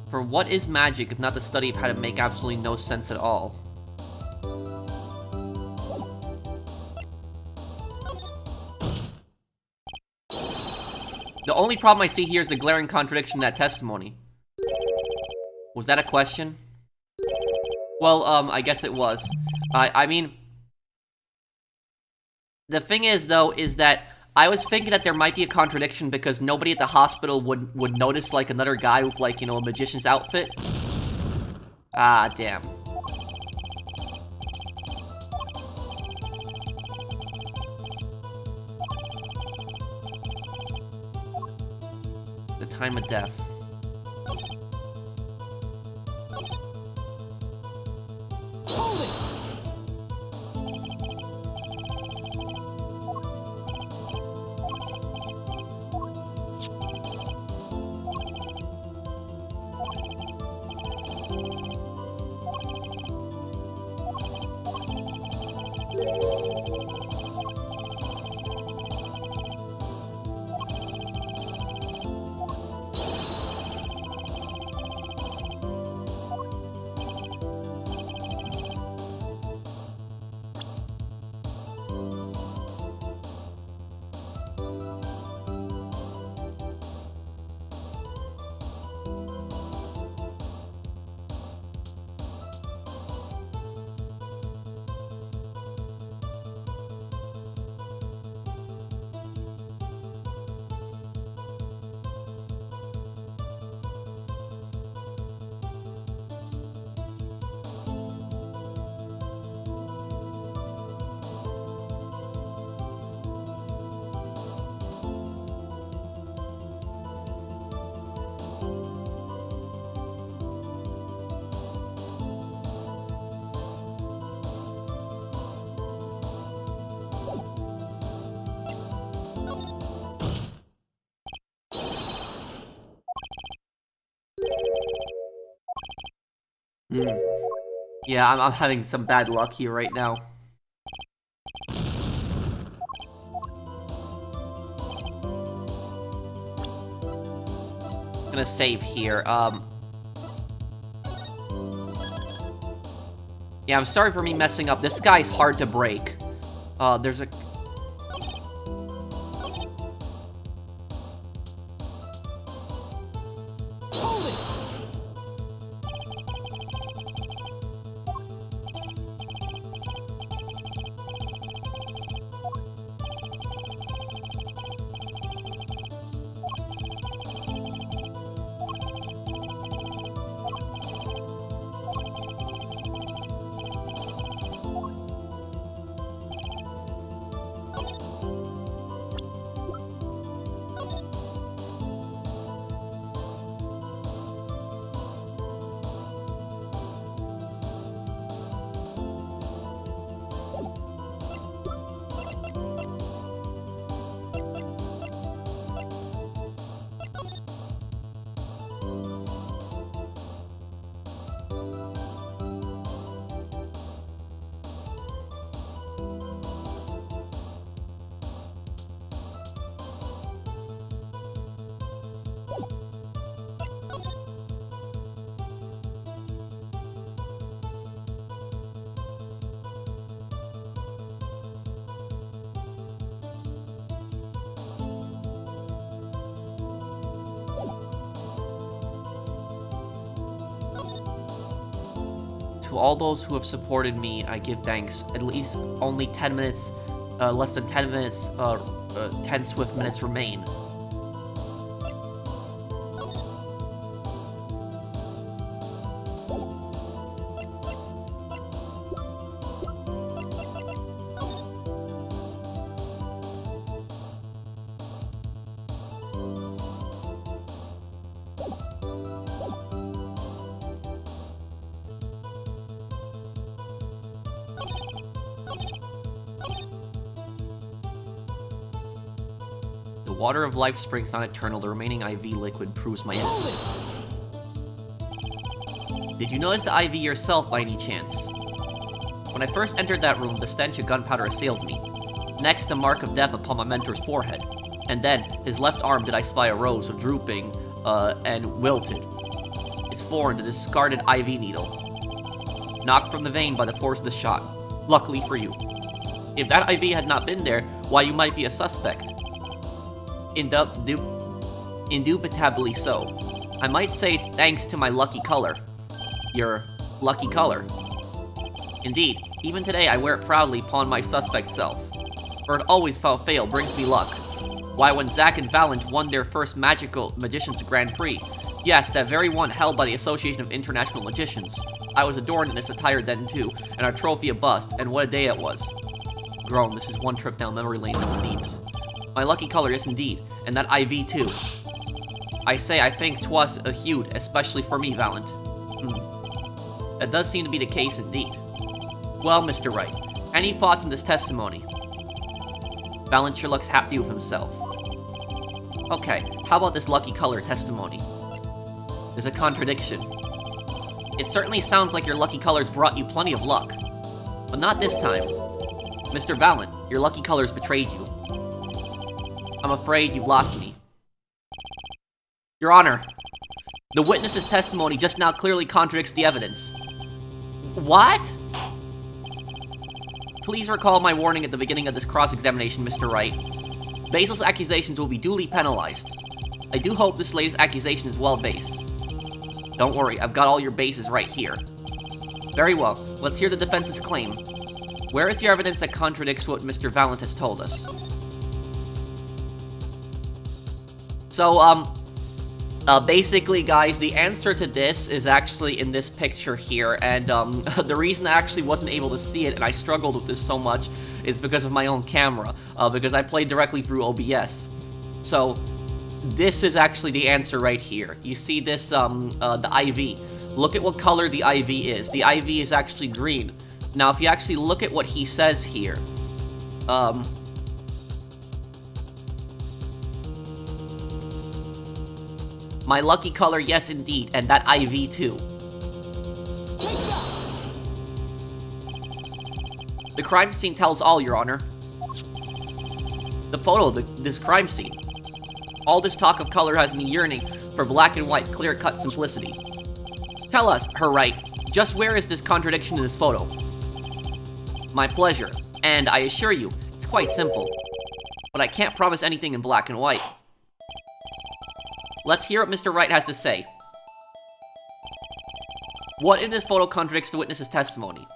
For what is magic if not the study of how to make absolutely no sense at all? The only problem I see here is the glaring contradiction in that testimony. Was that a question? Well, I guess it was. I mean... The thing is, though, is that I was thinking that there might be a contradiction because nobody at the hospital would notice, like, another guy with, like, you know, a magician's outfit. Ah, damn. The time of death. Yeah, I'm having some bad luck here right now. Gonna save here. Yeah, I'm sorry for me messing up. This guy's hard to break. There's a... To all those who have supported me, I give thanks. At least only 10 minutes, less than 10 minutes, 10 swift minutes remain. The water of life springs not eternal. The remaining IV liquid proves my innocence. Did you notice the IV yourself by any chance? When I first entered that room, the stench of gunpowder assailed me. Next, the mark of death upon my mentor's forehead. And then, his left arm did I spy a rose of drooping, and wilted. Its foreign to discarded IV needle. Knocked from the vein by the force of the shot. Luckily for you. If that IV had not been there, why you might be a suspect. Indubitably so. I might say it's thanks to my lucky color. Your lucky color. Indeed, even today I wear it proudly upon my suspect self. For it always without fail brings me luck. Why, when Zack and Valant won their first Magicians Grand Prix, yes, that very one held by the Association of International Magicians, I was adorned in this attire then too, and our trophy a bust, and what a day it was. Grown, this is one trip down memory lane no one needs. My lucky color, yes indeed, and that IV too. I think 'twas a hued, especially for me, Valant. That does seem to be the case indeed. Well, Mr. Wright, any thoughts on this testimony? Valant sure looks happy with himself. Okay, how about this lucky color testimony? There's a contradiction. It certainly sounds like your lucky colors brought you plenty of luck. But not this time. Mr. Valant, your lucky colors betrayed you. I'm afraid you've lost me. Your Honor, the witness's testimony just now clearly contradicts the evidence. What? Please recall my warning at the beginning of this cross-examination, Mr. Wright. Baseless accusations will be duly penalized. I do hope this latest accusation is well-based. Don't worry, I've got all your bases right here. Very well, let's hear the defense's claim. Where is your evidence that contradicts what Mr. Valant has told us? So, basically, guys, the answer to this is actually in this picture here, and, the reason I actually wasn't able to see it, and I struggled with this so much, is because of my own camera, because I played directly through OBS. So, this is actually the answer right here. You see this, the IV. Look at what color the IV is. The IV is actually green. Now, if you actually look at what he says here, my lucky color, yes indeed, and that IV too. The crime scene tells all, Your Honor. The photo of this crime scene. All this talk of color has me yearning for black and white, clear-cut simplicity. Tell us, Her Right, just where is this contradiction in this photo? My pleasure, and I assure you, it's quite simple. But I can't promise anything in black and white. Let's hear what Mr. Wright has to say. What in this photo contradicts the witness's testimony?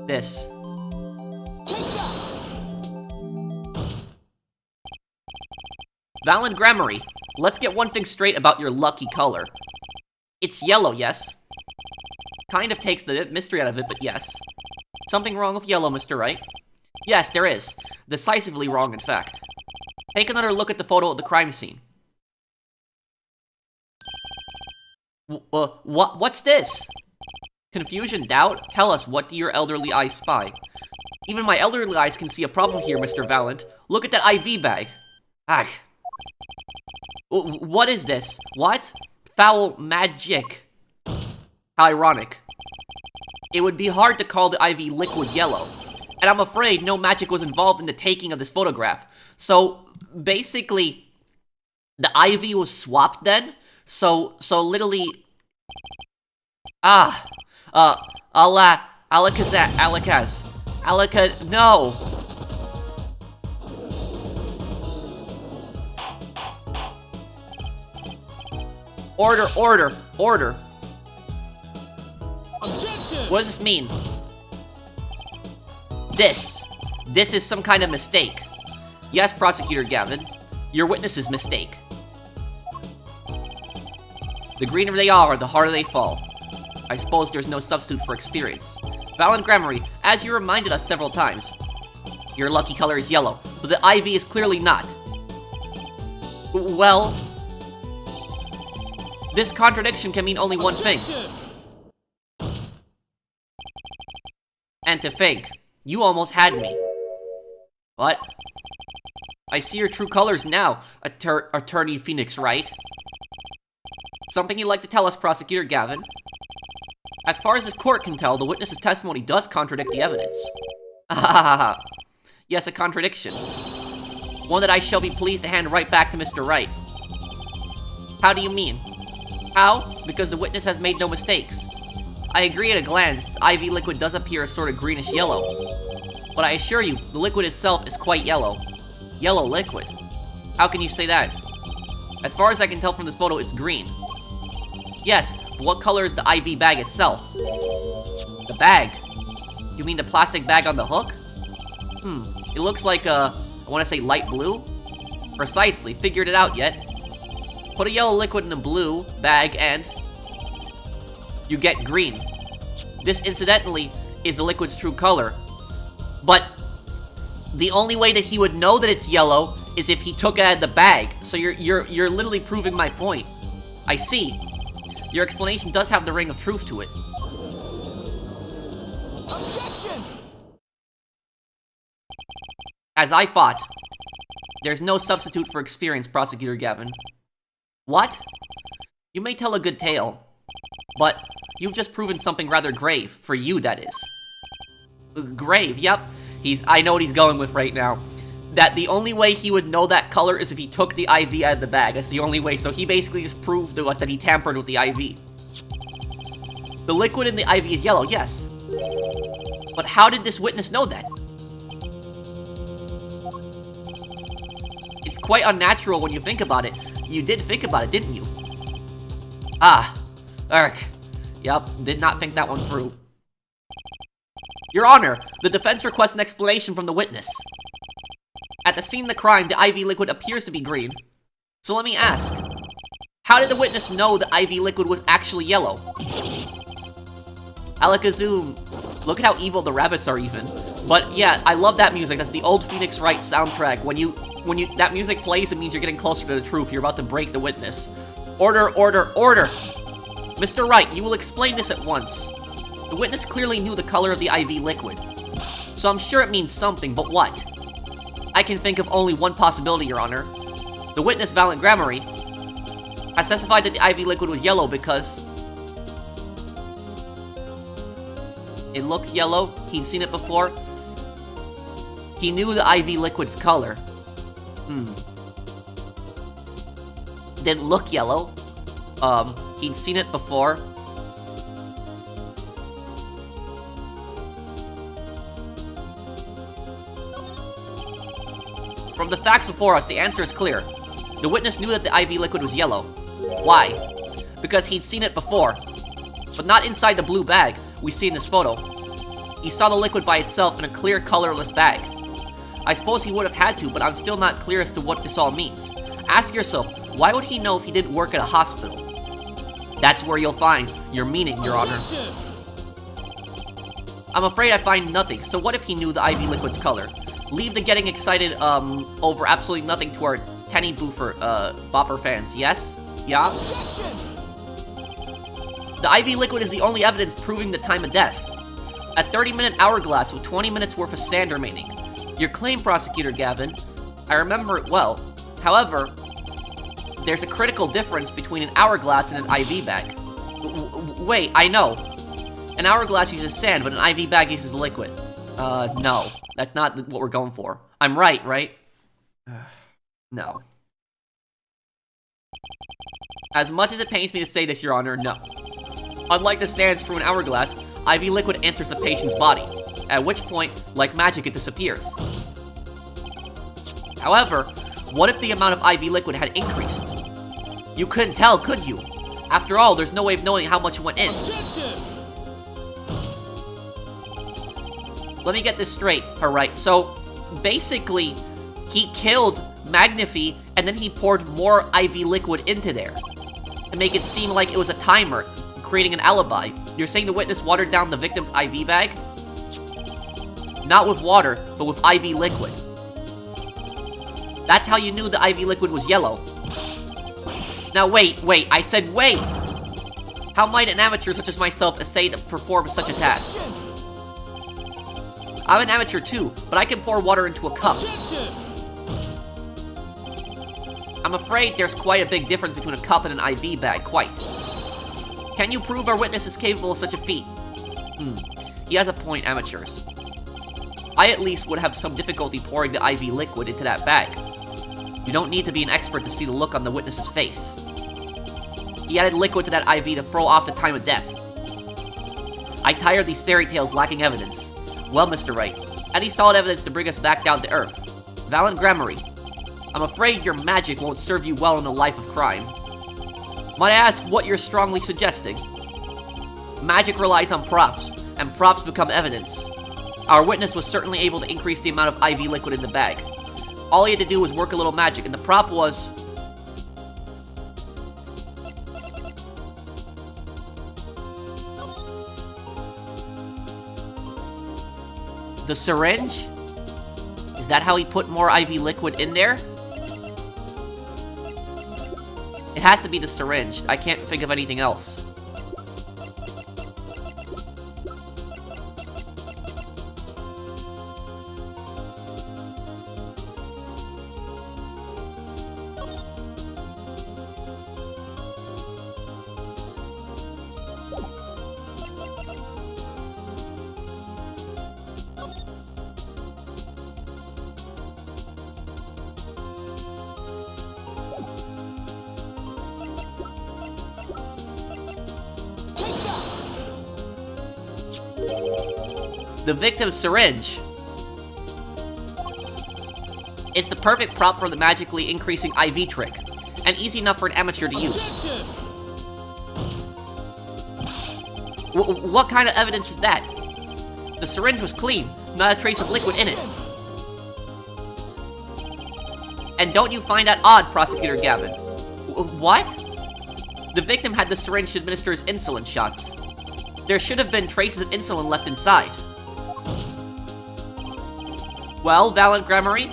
This. Valant Grammary, let's get one thing straight about your lucky color. It's yellow, yes? Kind of takes the mystery out of it, but yes. Something wrong with yellow, Mr. Wright? Yes, there is. Decisively wrong, in fact. Take another look at the photo of the crime scene. What's this? Confusion, doubt? Tell us, what do your elderly eyes spy? Even my elderly eyes can see a problem here, Mr. Valant. Look at that IV bag. Ag. What is this? What? Foul magic. How ironic. It would be hard to call the IV liquid yellow. And I'm afraid no magic was involved in the taking of this photograph. So, basically, the IV was swapped then? So literally... no! Order. What does this mean? This is some kind of mistake. Yes, Prosecutor Gavin. Your witness's mistake. The greener they are, the harder they fall. I suppose there's no substitute for experience. Valant Grammary, as you reminded us several times, your lucky color is yellow, but the IV is clearly not. Well, this contradiction can mean only one thing. And to think, you almost had me. What? I see your true colors now, Attorney Phoenix Wright. Something you'd like to tell us, Prosecutor Gavin? As far as this court can tell, the witness's testimony does contradict the evidence. Yes, a contradiction. One that I shall be pleased to hand right back to Mr. Wright. How do you mean? How? Because the witness has made no mistakes. I agree at a glance, the IV liquid does appear as sort of greenish yellow. But I assure you, the liquid itself is quite yellow. Yellow liquid? How can you say that? As far as I can tell from this photo, it's green. Yes, but what color is the IV bag itself? The bag? You mean the plastic bag on the hook? It looks like I want to say light blue? Precisely, figured it out yet. Put a yellow liquid in a blue bag and you get green. This, incidentally, is the liquid's true color. But the only way that he would know that it's yellow is if he took it out of the bag. So you're literally proving my point. I see. Your explanation does have the ring of truth to it. Objection! As I thought, there's no substitute for experience, Prosecutor Gavin. What? You may tell a good tale, but you've just proven something rather grave, for you, that is. Grave, yep. I know what he's going with right now. That the only way he would know that color is if he took the IV out of the bag. That's the only way. So he basically just proved to us that he tampered with the IV. The liquid in the IV is yellow, yes. But how did this witness know that? It's quite unnatural when you think about it. You did think about it, didn't you? Erk. Yep, did not think that one through. Your Honor, the defense requests an explanation from the witness. At the scene of the crime, the IV liquid appears to be green. So let me ask, how did the witness know the IV liquid was actually yellow? Alakazam. Look at how evil the rabbits are even. But yeah, I love that music. That's the old Phoenix Wright soundtrack. When that music plays, it means you're getting closer to the truth. You're about to break the witness. Order, order, order! Mr. Wright, you will explain this at once. The witness clearly knew the color of the IV liquid. So I'm sure it means something, but what? I can think of only one possibility, Your Honor. The witness, Valant Grammary, has testified that the IV liquid was yellow because it looked yellow. He'd seen it before. He knew the IV liquid's color. Didn't look yellow. He'd seen it before. From the facts before us, the answer is clear. The witness knew that the IV liquid was yellow. Why? Because he'd seen it before. But not inside the blue bag we see in this photo. He saw the liquid by itself in a clear, colorless bag. I suppose he would have had to, but I'm still not clear as to what this all means. Ask yourself, why would he know if he didn't work at a hospital? That's where you'll find your meaning, Your Honor. I'm afraid I find nothing, so what if he knew the IV liquid's color? Leave the getting excited, over absolutely nothing to our Tenny Boofer, Bopper fans, yes? Yeah? The IV liquid is the only evidence proving the time of death. A 30-minute hourglass with 20 minutes worth of sand remaining. Your claim, Prosecutor Gavin, I remember it well. However, there's a critical difference between an hourglass and an IV bag. Wait, I know. An hourglass uses sand, but an IV bag uses liquid. No. That's not what we're going for. I'm right, right? No. As much as it pains me to say this, Your Honor, no. Unlike the sands through an hourglass, IV liquid enters the patient's body, at which point, like magic, it disappears. However, what if the amount of IV liquid had increased? You couldn't tell, could you? After all, there's no way of knowing how much went in. let me get this straight. Alright, so basically, he killed Magnifi and then he poured more IV liquid into there to make it seem like it was a timer, creating an alibi. You're saying the witness watered down the victim's IV bag? Not with water, but with IV liquid. That's how you knew the IV liquid was yellow. Now wait, I said wait! How might an amateur such as myself essay to perform such a task? I'm an amateur too, but I can pour water into a cup. I'm afraid there's quite a big difference between a cup and an IV bag, quite. Can you prove our witness is capable of such a feat? He has a point, amateurs. I at least would have some difficulty pouring the IV liquid into that bag. You don't need to be an expert to see the look on the witness's face. He added liquid to that IV to throw off the time of death. I tire of these fairy tales lacking evidence. Well, Mr. Wright, any solid evidence to bring us back down to earth? Valant Grammary, I'm afraid your magic won't serve you well in a life of crime. Might I ask what you're strongly suggesting? Magic relies on props, and props become evidence. Our witness was certainly able to increase the amount of IV liquid in the bag. All he had to do was work a little magic, and the prop was... the syringe? Is that how he put more IV liquid in there? It has to be the syringe. I can't think of anything else. The victim's syringe. It's the perfect prop for the magically increasing IV trick, and easy enough for an amateur to use. What kind of evidence is that? The syringe was clean, not a trace of liquid in it. And don't you find that odd, Prosecutor Gavin? What? The victim had the syringe to administer his insulin shots. There should have been traces of insulin left inside. Well, Valant Grammary,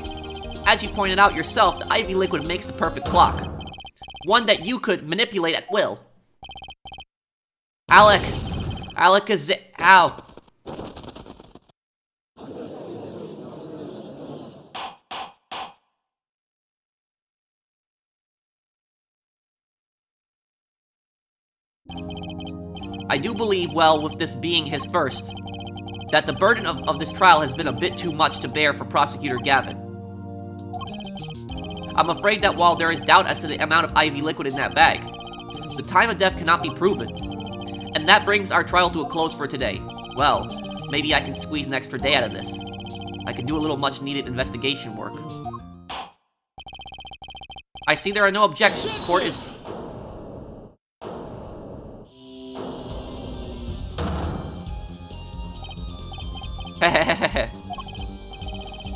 as you pointed out yourself, the IV liquid makes the perfect clock. One that you could manipulate at will. Ow. I do believe, well, with this being his first, that the burden of this trial has been a bit too much to bear for Prosecutor Gavin. I'm afraid that while there is doubt as to the amount of IV liquid in that bag, the time of death cannot be proven. And that brings our trial to a close for today. Well, maybe I can squeeze an extra day out of this. I can do a little much-needed investigation work. I see there are no objections. Court is...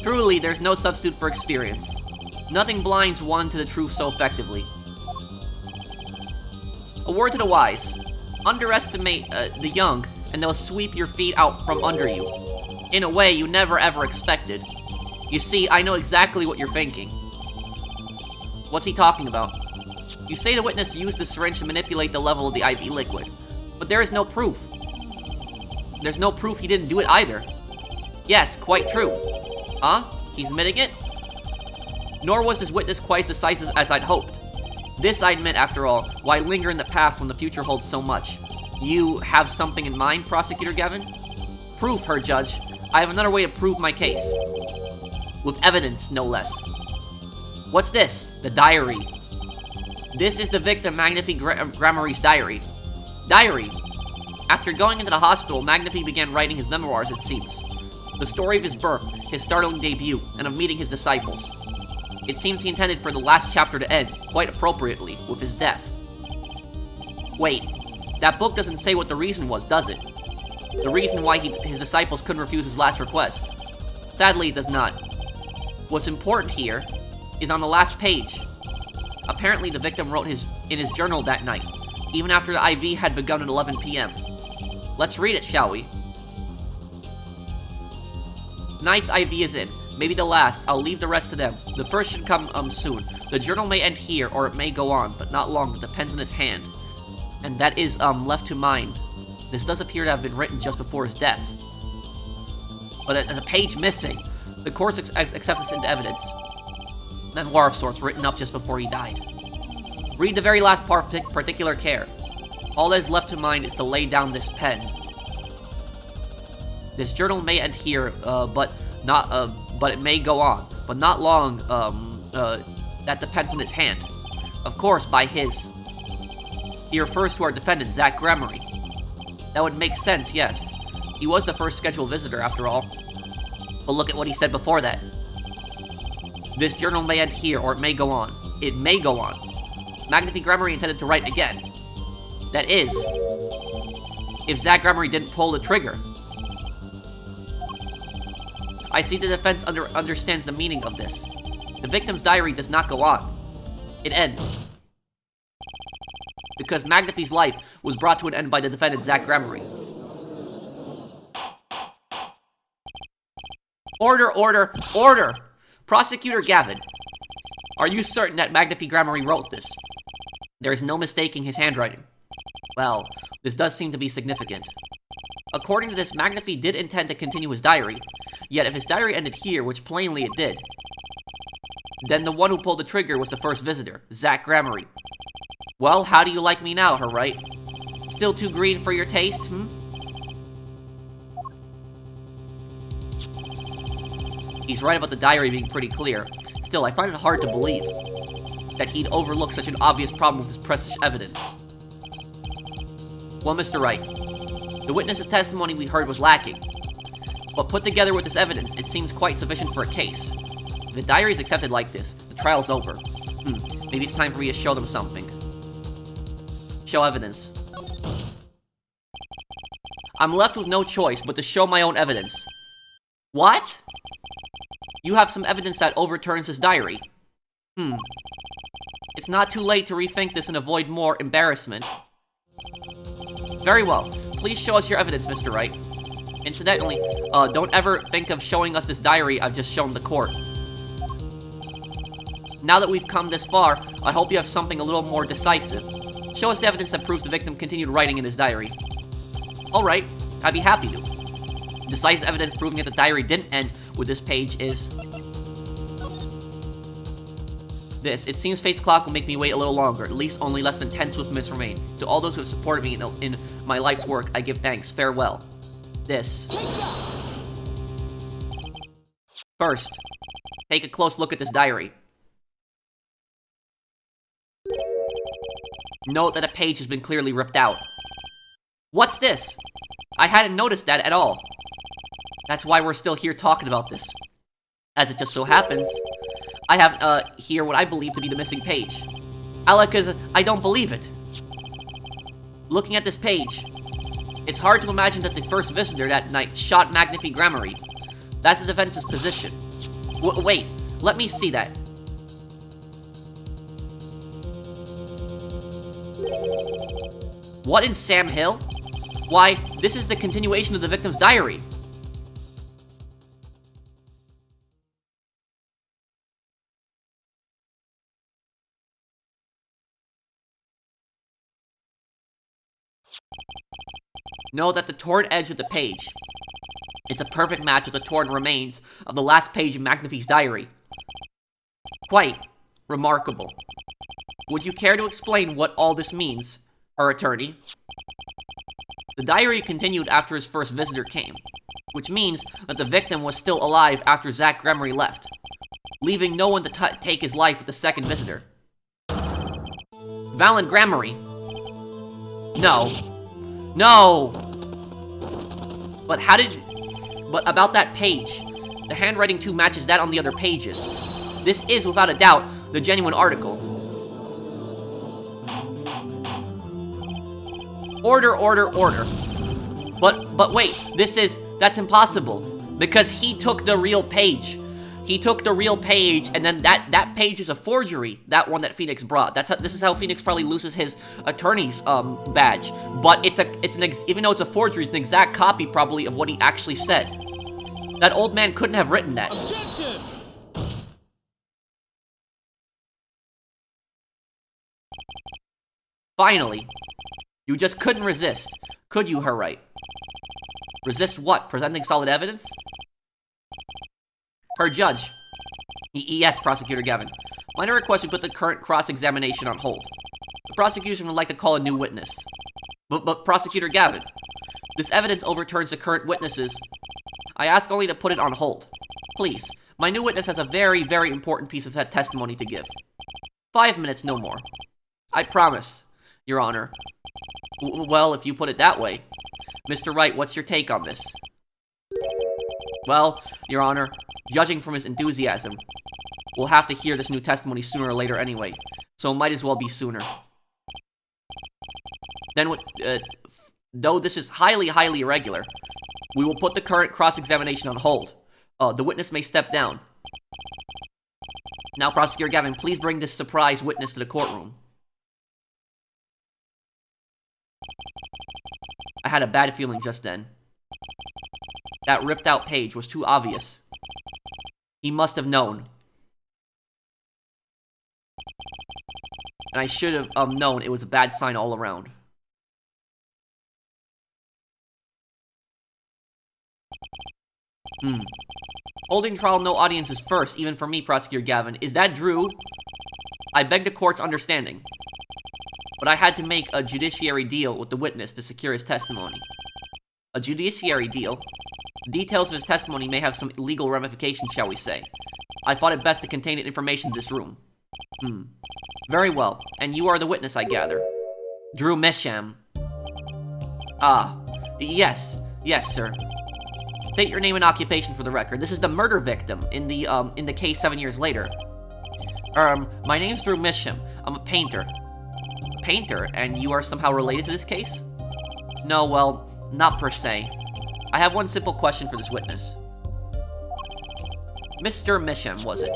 Truly, there's no substitute for experience. Nothing blinds one to the truth so effectively. A word to the wise. Underestimate the young, and they'll sweep your feet out from under you. In a way you never ever expected. You see, I know exactly what you're thinking. What's he talking about? You say the witness used the syringe to manipulate the level of the IV liquid, but there is no proof. There's no proof he didn't do it either. Yes, quite true. Huh? He's admitting it? Nor was this witness quite as decisive as I'd hoped. This, I admit, after all, why linger in the past when the future holds so much? You have something in mind, Prosecutor Gavin? Proof, Her Judge. I have another way to prove my case. With evidence, no less. What's this? The diary. This is the victim Magnifi Grammary's diary. Diary. After going into the hospital, Magnifi began writing his memoirs, it seems. The story of his birth, his startling debut, and of meeting his disciples. It seems he intended for the last chapter to end, quite appropriately, with his death. Wait, that book doesn't say what the reason was, does it? The reason why his disciples couldn't refuse his last request. Sadly, it does not. What's important here is on the last page. Apparently, the victim wrote in his journal that night, even after the IV had begun at 11 p.m. Let's read it, shall we? Night's IV is in. Maybe the last. I'll leave the rest to them. The first should come soon. The journal may end here, or it may go on, but not long. It depends on his hand. And that is, left to mine. This does appear to have been written just before his death. But there's a page missing. The court accepts this into evidence. Memoir of sorts, written up just before he died. Read the very last part with particular care. All that is left to mine is to lay down this pen. This journal may end here, but it may go on, but not long. That depends on his hand. Of course, by his. He refers to our defendant, Zach Gremery. That would make sense, yes. He was the first scheduled visitor, after all. But look at what he said before that. This journal may end here, or it may go on. It may go on. Magnifi Gremery intended to write again. That is, if Zach Gremery didn't pull the trigger. I see the defense understands the meaning of this. The victim's diary does not go on. It ends. Because Magnifi's life was brought to an end by the defendant, Zach Gremery. Order, order, order! Prosecutor Gavin, are you certain that Magnifi Gremery wrote this? There is no mistaking his handwriting. Well, this does seem to be significant. According to this, Magnifi did intend to continue his diary, yet if his diary ended here, which plainly it did, then the one who pulled the trigger was the first visitor, Zach Gremery. Well, how do you like me now, right? Still too green for your taste, He's right about the diary being pretty clear. Still, I find it hard to believe that he'd overlook such an obvious problem with his precious evidence. Well, Mr. Wright, the witness's testimony we heard was lacking, but put together with this evidence, it seems quite sufficient for a case. If the diary is accepted like this, the trial's over. Maybe it's time for me to show them something. Show evidence. I'm left with no choice but to show my own evidence. What? You have some evidence that overturns his diary. It's not too late to rethink this and avoid more embarrassment. Very well. Please show us your evidence, Mr. Wright. Incidentally, don't ever think of showing us this diary I've just shown the court. Now that we've come this far, I hope you have something a little more decisive. Show us the evidence that proves the victim continued writing in his diary. Alright, I'd be happy to. Decisive evidence proving that the diary didn't end with this page is this. It seems fate's clock will make me wait a little longer, at least only less than 10 swift minutes remain. To all those who have supported me in my life's work, I give thanks. Farewell. This. First, take a close look at this diary. Note that a page has been clearly ripped out. What's this? I hadn't noticed that at all. That's why we're still here talking about this. As it just so happens, I have, here what I believe to be the missing page. Alaka's, I don't believe it. Looking at this page, it's hard to imagine that the first visitor that night shot Magnifi Gremery. That's the defense's position. Wait, let me see that. What in Sam Hill? Why, this is the continuation of the victim's diary. Note that the torn edge of the page. It's a perfect match with the torn remains of the last page of Magnifi's diary. Quite remarkable. Would you care to explain what all this means, our attorney? The diary continued after his first visitor came, which means that the victim was still alive after Zach Gremery left, leaving no one to take his life with the second visitor. Valant Gremery. No. No! But about that page, the handwriting too matches that on the other pages. This is, without a doubt, the genuine article. Order, order, order. But wait, that's impossible. Because he took the real page. He took the real page, and then that page is a forgery. That one that Phoenix brought. This is how Phoenix probably loses his attorney's badge. But even though it's a forgery, it's an exact copy probably of what he actually said. That old man couldn't have written that. Objection! Finally, you just couldn't resist, could you, Wright? Resist what? Presenting solid evidence? Her judge. Yes, Prosecutor Gavin. Minor request we put the current cross-examination on hold. The prosecution would like to call a new witness. But Prosecutor Gavin, this evidence overturns the current witnesses. I ask only to put it on hold. Please, my new witness has a very, very important piece of testimony to give. 5 minutes, no more. I promise, Your Honor. Well, if you put it that way. Mr. Wright, what's your take on this? Well, Your Honor, judging from his enthusiasm, we'll have to hear this new testimony sooner or later anyway, so it might as well be sooner. Then, though this is highly, highly irregular, we will put the current cross-examination on hold. The witness may step down. Now, Prosecutor Gavin, please bring this surprise witness to the courtroom. I had a bad feeling just then. That ripped-out page was too obvious. He must have known. And I should have known it was a bad sign all around. Holding trial, no audiences first, even for me, Prosecutor Gavin. Is that Drew? I beg the court's understanding. But I had to make a judiciary deal with the witness to secure his testimony. A judiciary deal? The details of his testimony may have some legal ramifications, shall we say. I thought it best to contain the information in this room. Very well. And you are the witness, I gather. Drew Misham. Ah. Yes. Yes, sir. State your name and occupation for the record. This is the murder victim in the case 7 years later. My name's Drew Misham. I'm a painter. Painter? And you are somehow related to this case? No, well, not per se. I have one simple question for this witness. Mr. Misham, was it?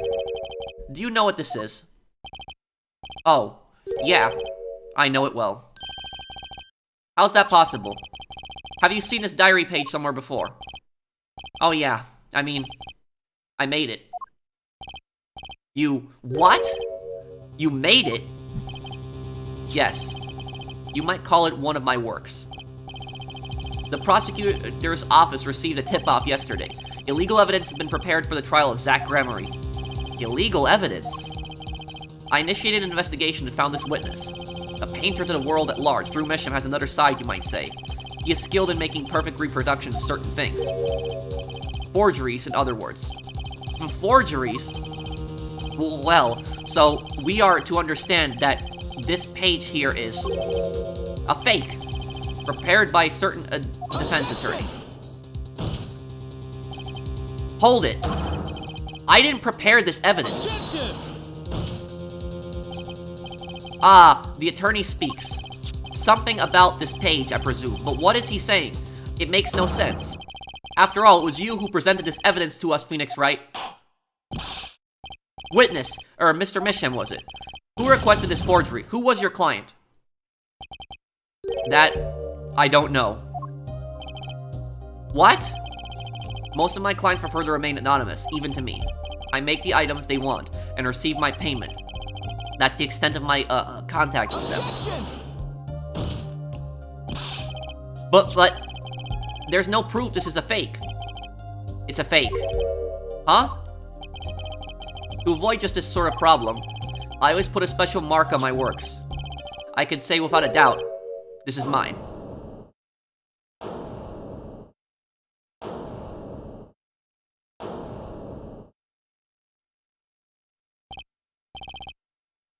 Do you know what this is? Oh, yeah. I know it well. How's that possible? Have you seen this diary page somewhere before? Oh yeah, I mean, I made it. You... what? You made it? Yes. You might call it one of my works. The prosecutor's office received a tip-off yesterday. Illegal evidence has been prepared for the trial of Zach Gremery. Illegal evidence? I initiated an investigation and found this witness. A painter to the world at large, Drew Misham has another side, you might say. He is skilled in making perfect reproductions of certain things. Forgeries, in other words. Forgeries? Well, so we are to understand that this page here is a fake, prepared by a certain defense attorney. Hold it. I didn't prepare this evidence. Ah, the attorney speaks. Something about this page, I presume, but what is he saying? It makes no sense. After all, it was you who presented this evidence to us, Phoenix Wright. Witness, or Mr. Misham, was it? Who requested this forgery? Who was your client? That... I don't know. What? Most of my clients prefer to remain anonymous, even to me. I make the items they want, and receive my payment. That's the extent of my, contact with them. But, there's no proof this is a fake. It's a fake. Huh? To avoid just this sort of problem, I always put a special mark on my works. I can say without a doubt, this is mine.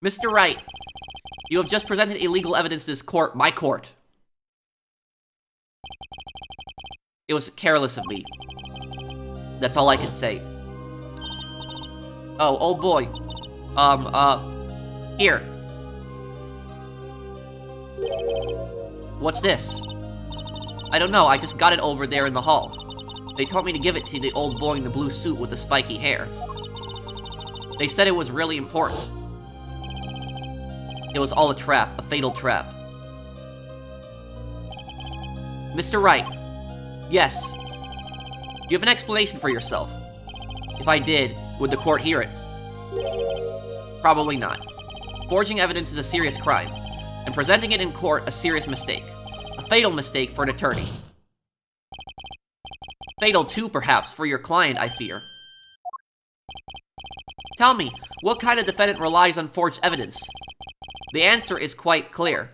Mr. Wright, you have just presented illegal evidence to this court, my court. It was careless of me. That's all I can say. Oh, old boy. Here. What's this? I don't know, I just got it over there in the hall. They told me to give it to the old boy in the blue suit with the spiky hair. They said it was really important. It was all a trap, a fatal trap. Mr. Wright. Yes. You have an explanation for yourself. If I did, would the court hear it? Probably not. Forging evidence is a serious crime, and presenting it in court a serious mistake. A fatal mistake for an attorney. Fatal too, perhaps, for your client, I fear. Tell me, what kind of defendant relies on forged evidence? The answer is quite clear.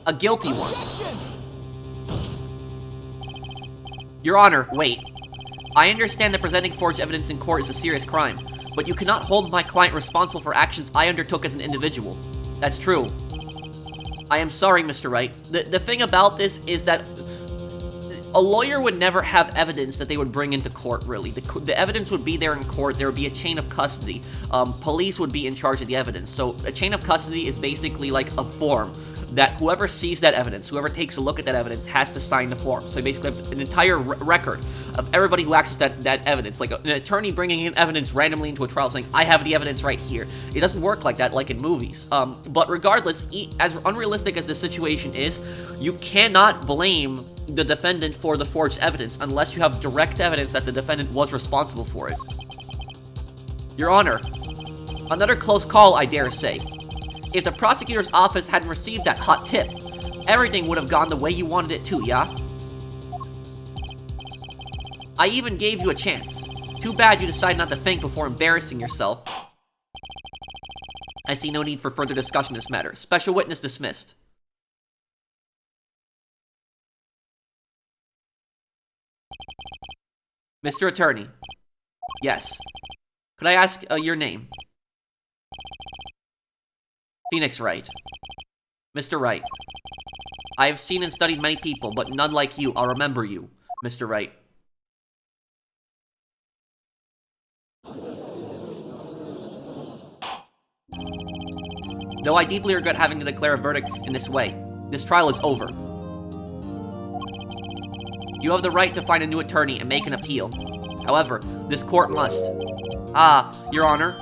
A guilty one. Your Honor, wait. I understand that presenting forged evidence in court is a serious crime, but you cannot hold my client responsible for actions I undertook as an individual. That's true. I am sorry, Mr. Wright. The thing about this is that a lawyer would never have evidence that they would bring into court, really. The evidence would be there in court. There would be a chain of custody. Police would be in charge of the evidence. So a chain of custody is basically like a form that whoever sees that evidence, whoever takes a look at that evidence, has to sign the form. So you basically have an entire record of everybody who accesses that evidence. Like an attorney bringing in evidence randomly into a trial saying, I have the evidence right here. It doesn't work like that like in movies. But regardless, as unrealistic as the situation is, you cannot blame the defendant for the forged evidence unless you have direct evidence that the defendant was responsible for it. Your Honor, another close call, I dare say. If the prosecutor's office hadn't received that hot tip, everything would have gone the way you wanted it to, yeah? I even gave you a chance. Too bad you decided not to think before embarrassing yourself. I see no need for further discussion in this matter. Special witness dismissed. Mr. Attorney. Yes. Could I ask your name? Phoenix Wright. Mr. Wright. I have seen and studied many people, but none like you. I'll remember you, Mr. Wright. Though I deeply regret having to declare a verdict in this way, this trial is over. You have the right to find a new attorney and make an appeal. However, this court must. Your Honor.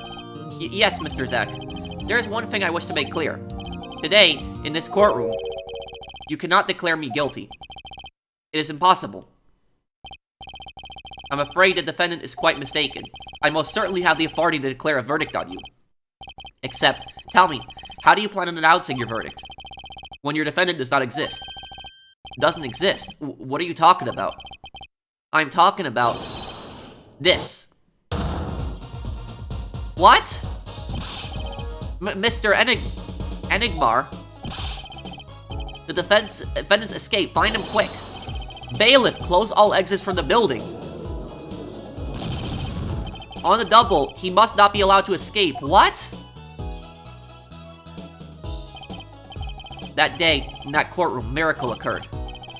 Yes, Mr. Zack. There is one thing I wish to make clear. Today, in this courtroom, you cannot declare me guilty. It is impossible. I'm afraid the defendant is quite mistaken. I most certainly have the authority to declare a verdict on you. Except, tell me, how do you plan on announcing your verdict? When your defendant does not exist. Doesn't exist? What are you talking about? I'm talking about this. What? Mr. Enigmar? The defendant's escape. Find him quick. Bailiff, close all exits from the building. On the double, he must not be allowed to escape. What? That day, in that courtroom, miracle occurred.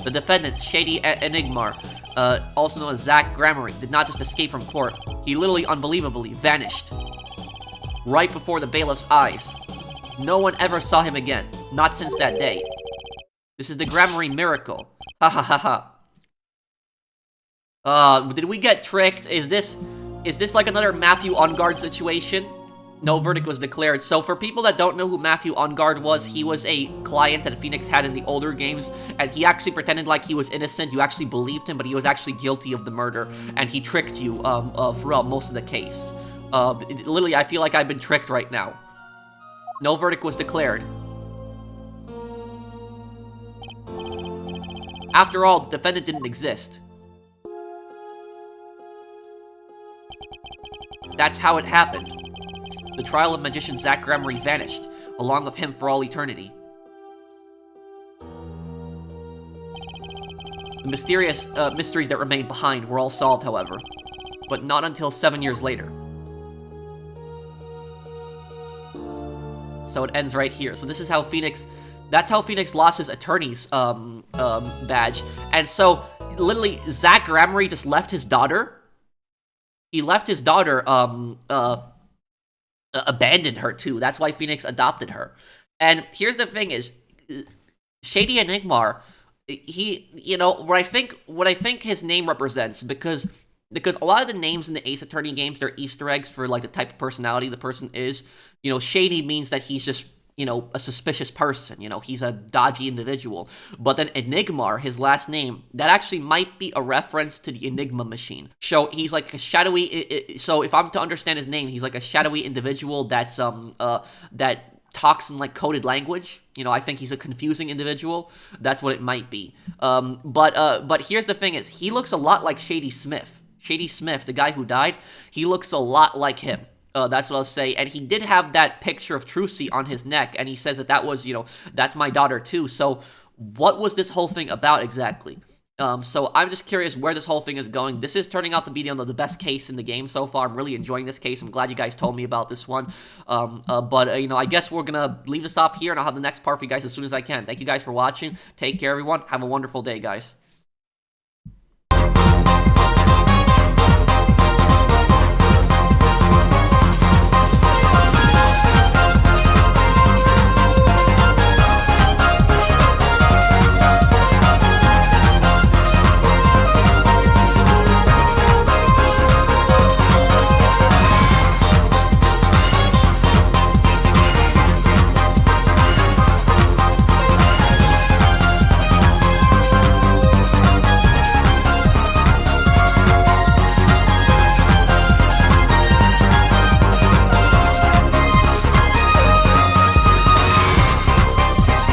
The defendant, Shady Enigmar, also known as Zack Gramarye, did not just escape from court. He literally, unbelievably, vanished. Right before the bailiff's eyes. No one ever saw him again. Not since that day. This is the Gramarye miracle. Ha ha ha ha. Did we get tricked? Is this like another Matthew Ungard situation? No verdict was declared. So for people that don't know who Matthew Ungard was, he was a client that Phoenix had in the older games, and he actually pretended like he was innocent. You actually believed him, but he was actually guilty of the murder, and he tricked you throughout most of the case. Literally, I feel like I've been tricked right now. No verdict was declared. After all, the defendant didn't exist. That's how it happened. The trial of magician Zack Gramarye vanished, along with him for all eternity. The mysterious mysteries that remained behind were all solved, however, but not until 7 years later. So it ends right here. So this is how Phoenix... That's how Phoenix lost his attorney's badge. And so, literally, Zack Gramarye just left his daughter. He left his daughter, abandoned her, too. That's why Phoenix adopted her. And here's the thing is, Shady Enigmar what I think his name represents, because a lot of the names in the Ace Attorney games, they're Easter eggs for like the type of personality the person is. Shady means that he's just a suspicious person. He's a dodgy individual. But then Enigmar, his last name, that actually might be a reference to the Enigma machine. So he's like a shadowy. So if I'm to understand his name, he's like a shadowy individual that's that talks in like coded language. I think he's a confusing individual. That's what it might be. But here's the thing: is he looks a lot like Shady Smith. Shady Smith, the guy who died, he looks a lot like him. That's what I'll say. And he did have that picture of Trucy on his neck, and he says that was, that's my daughter too. So what was this whole thing about exactly? So I'm just curious where this whole thing is going. This is turning out to be the best case in the game so far. I'm really enjoying this case. I'm glad you guys told me about this one. But I guess we're going to leave this off here, and I'll have the next part for you guys as soon as I can. Thank you guys for watching. Take care, everyone. Have a wonderful day, guys.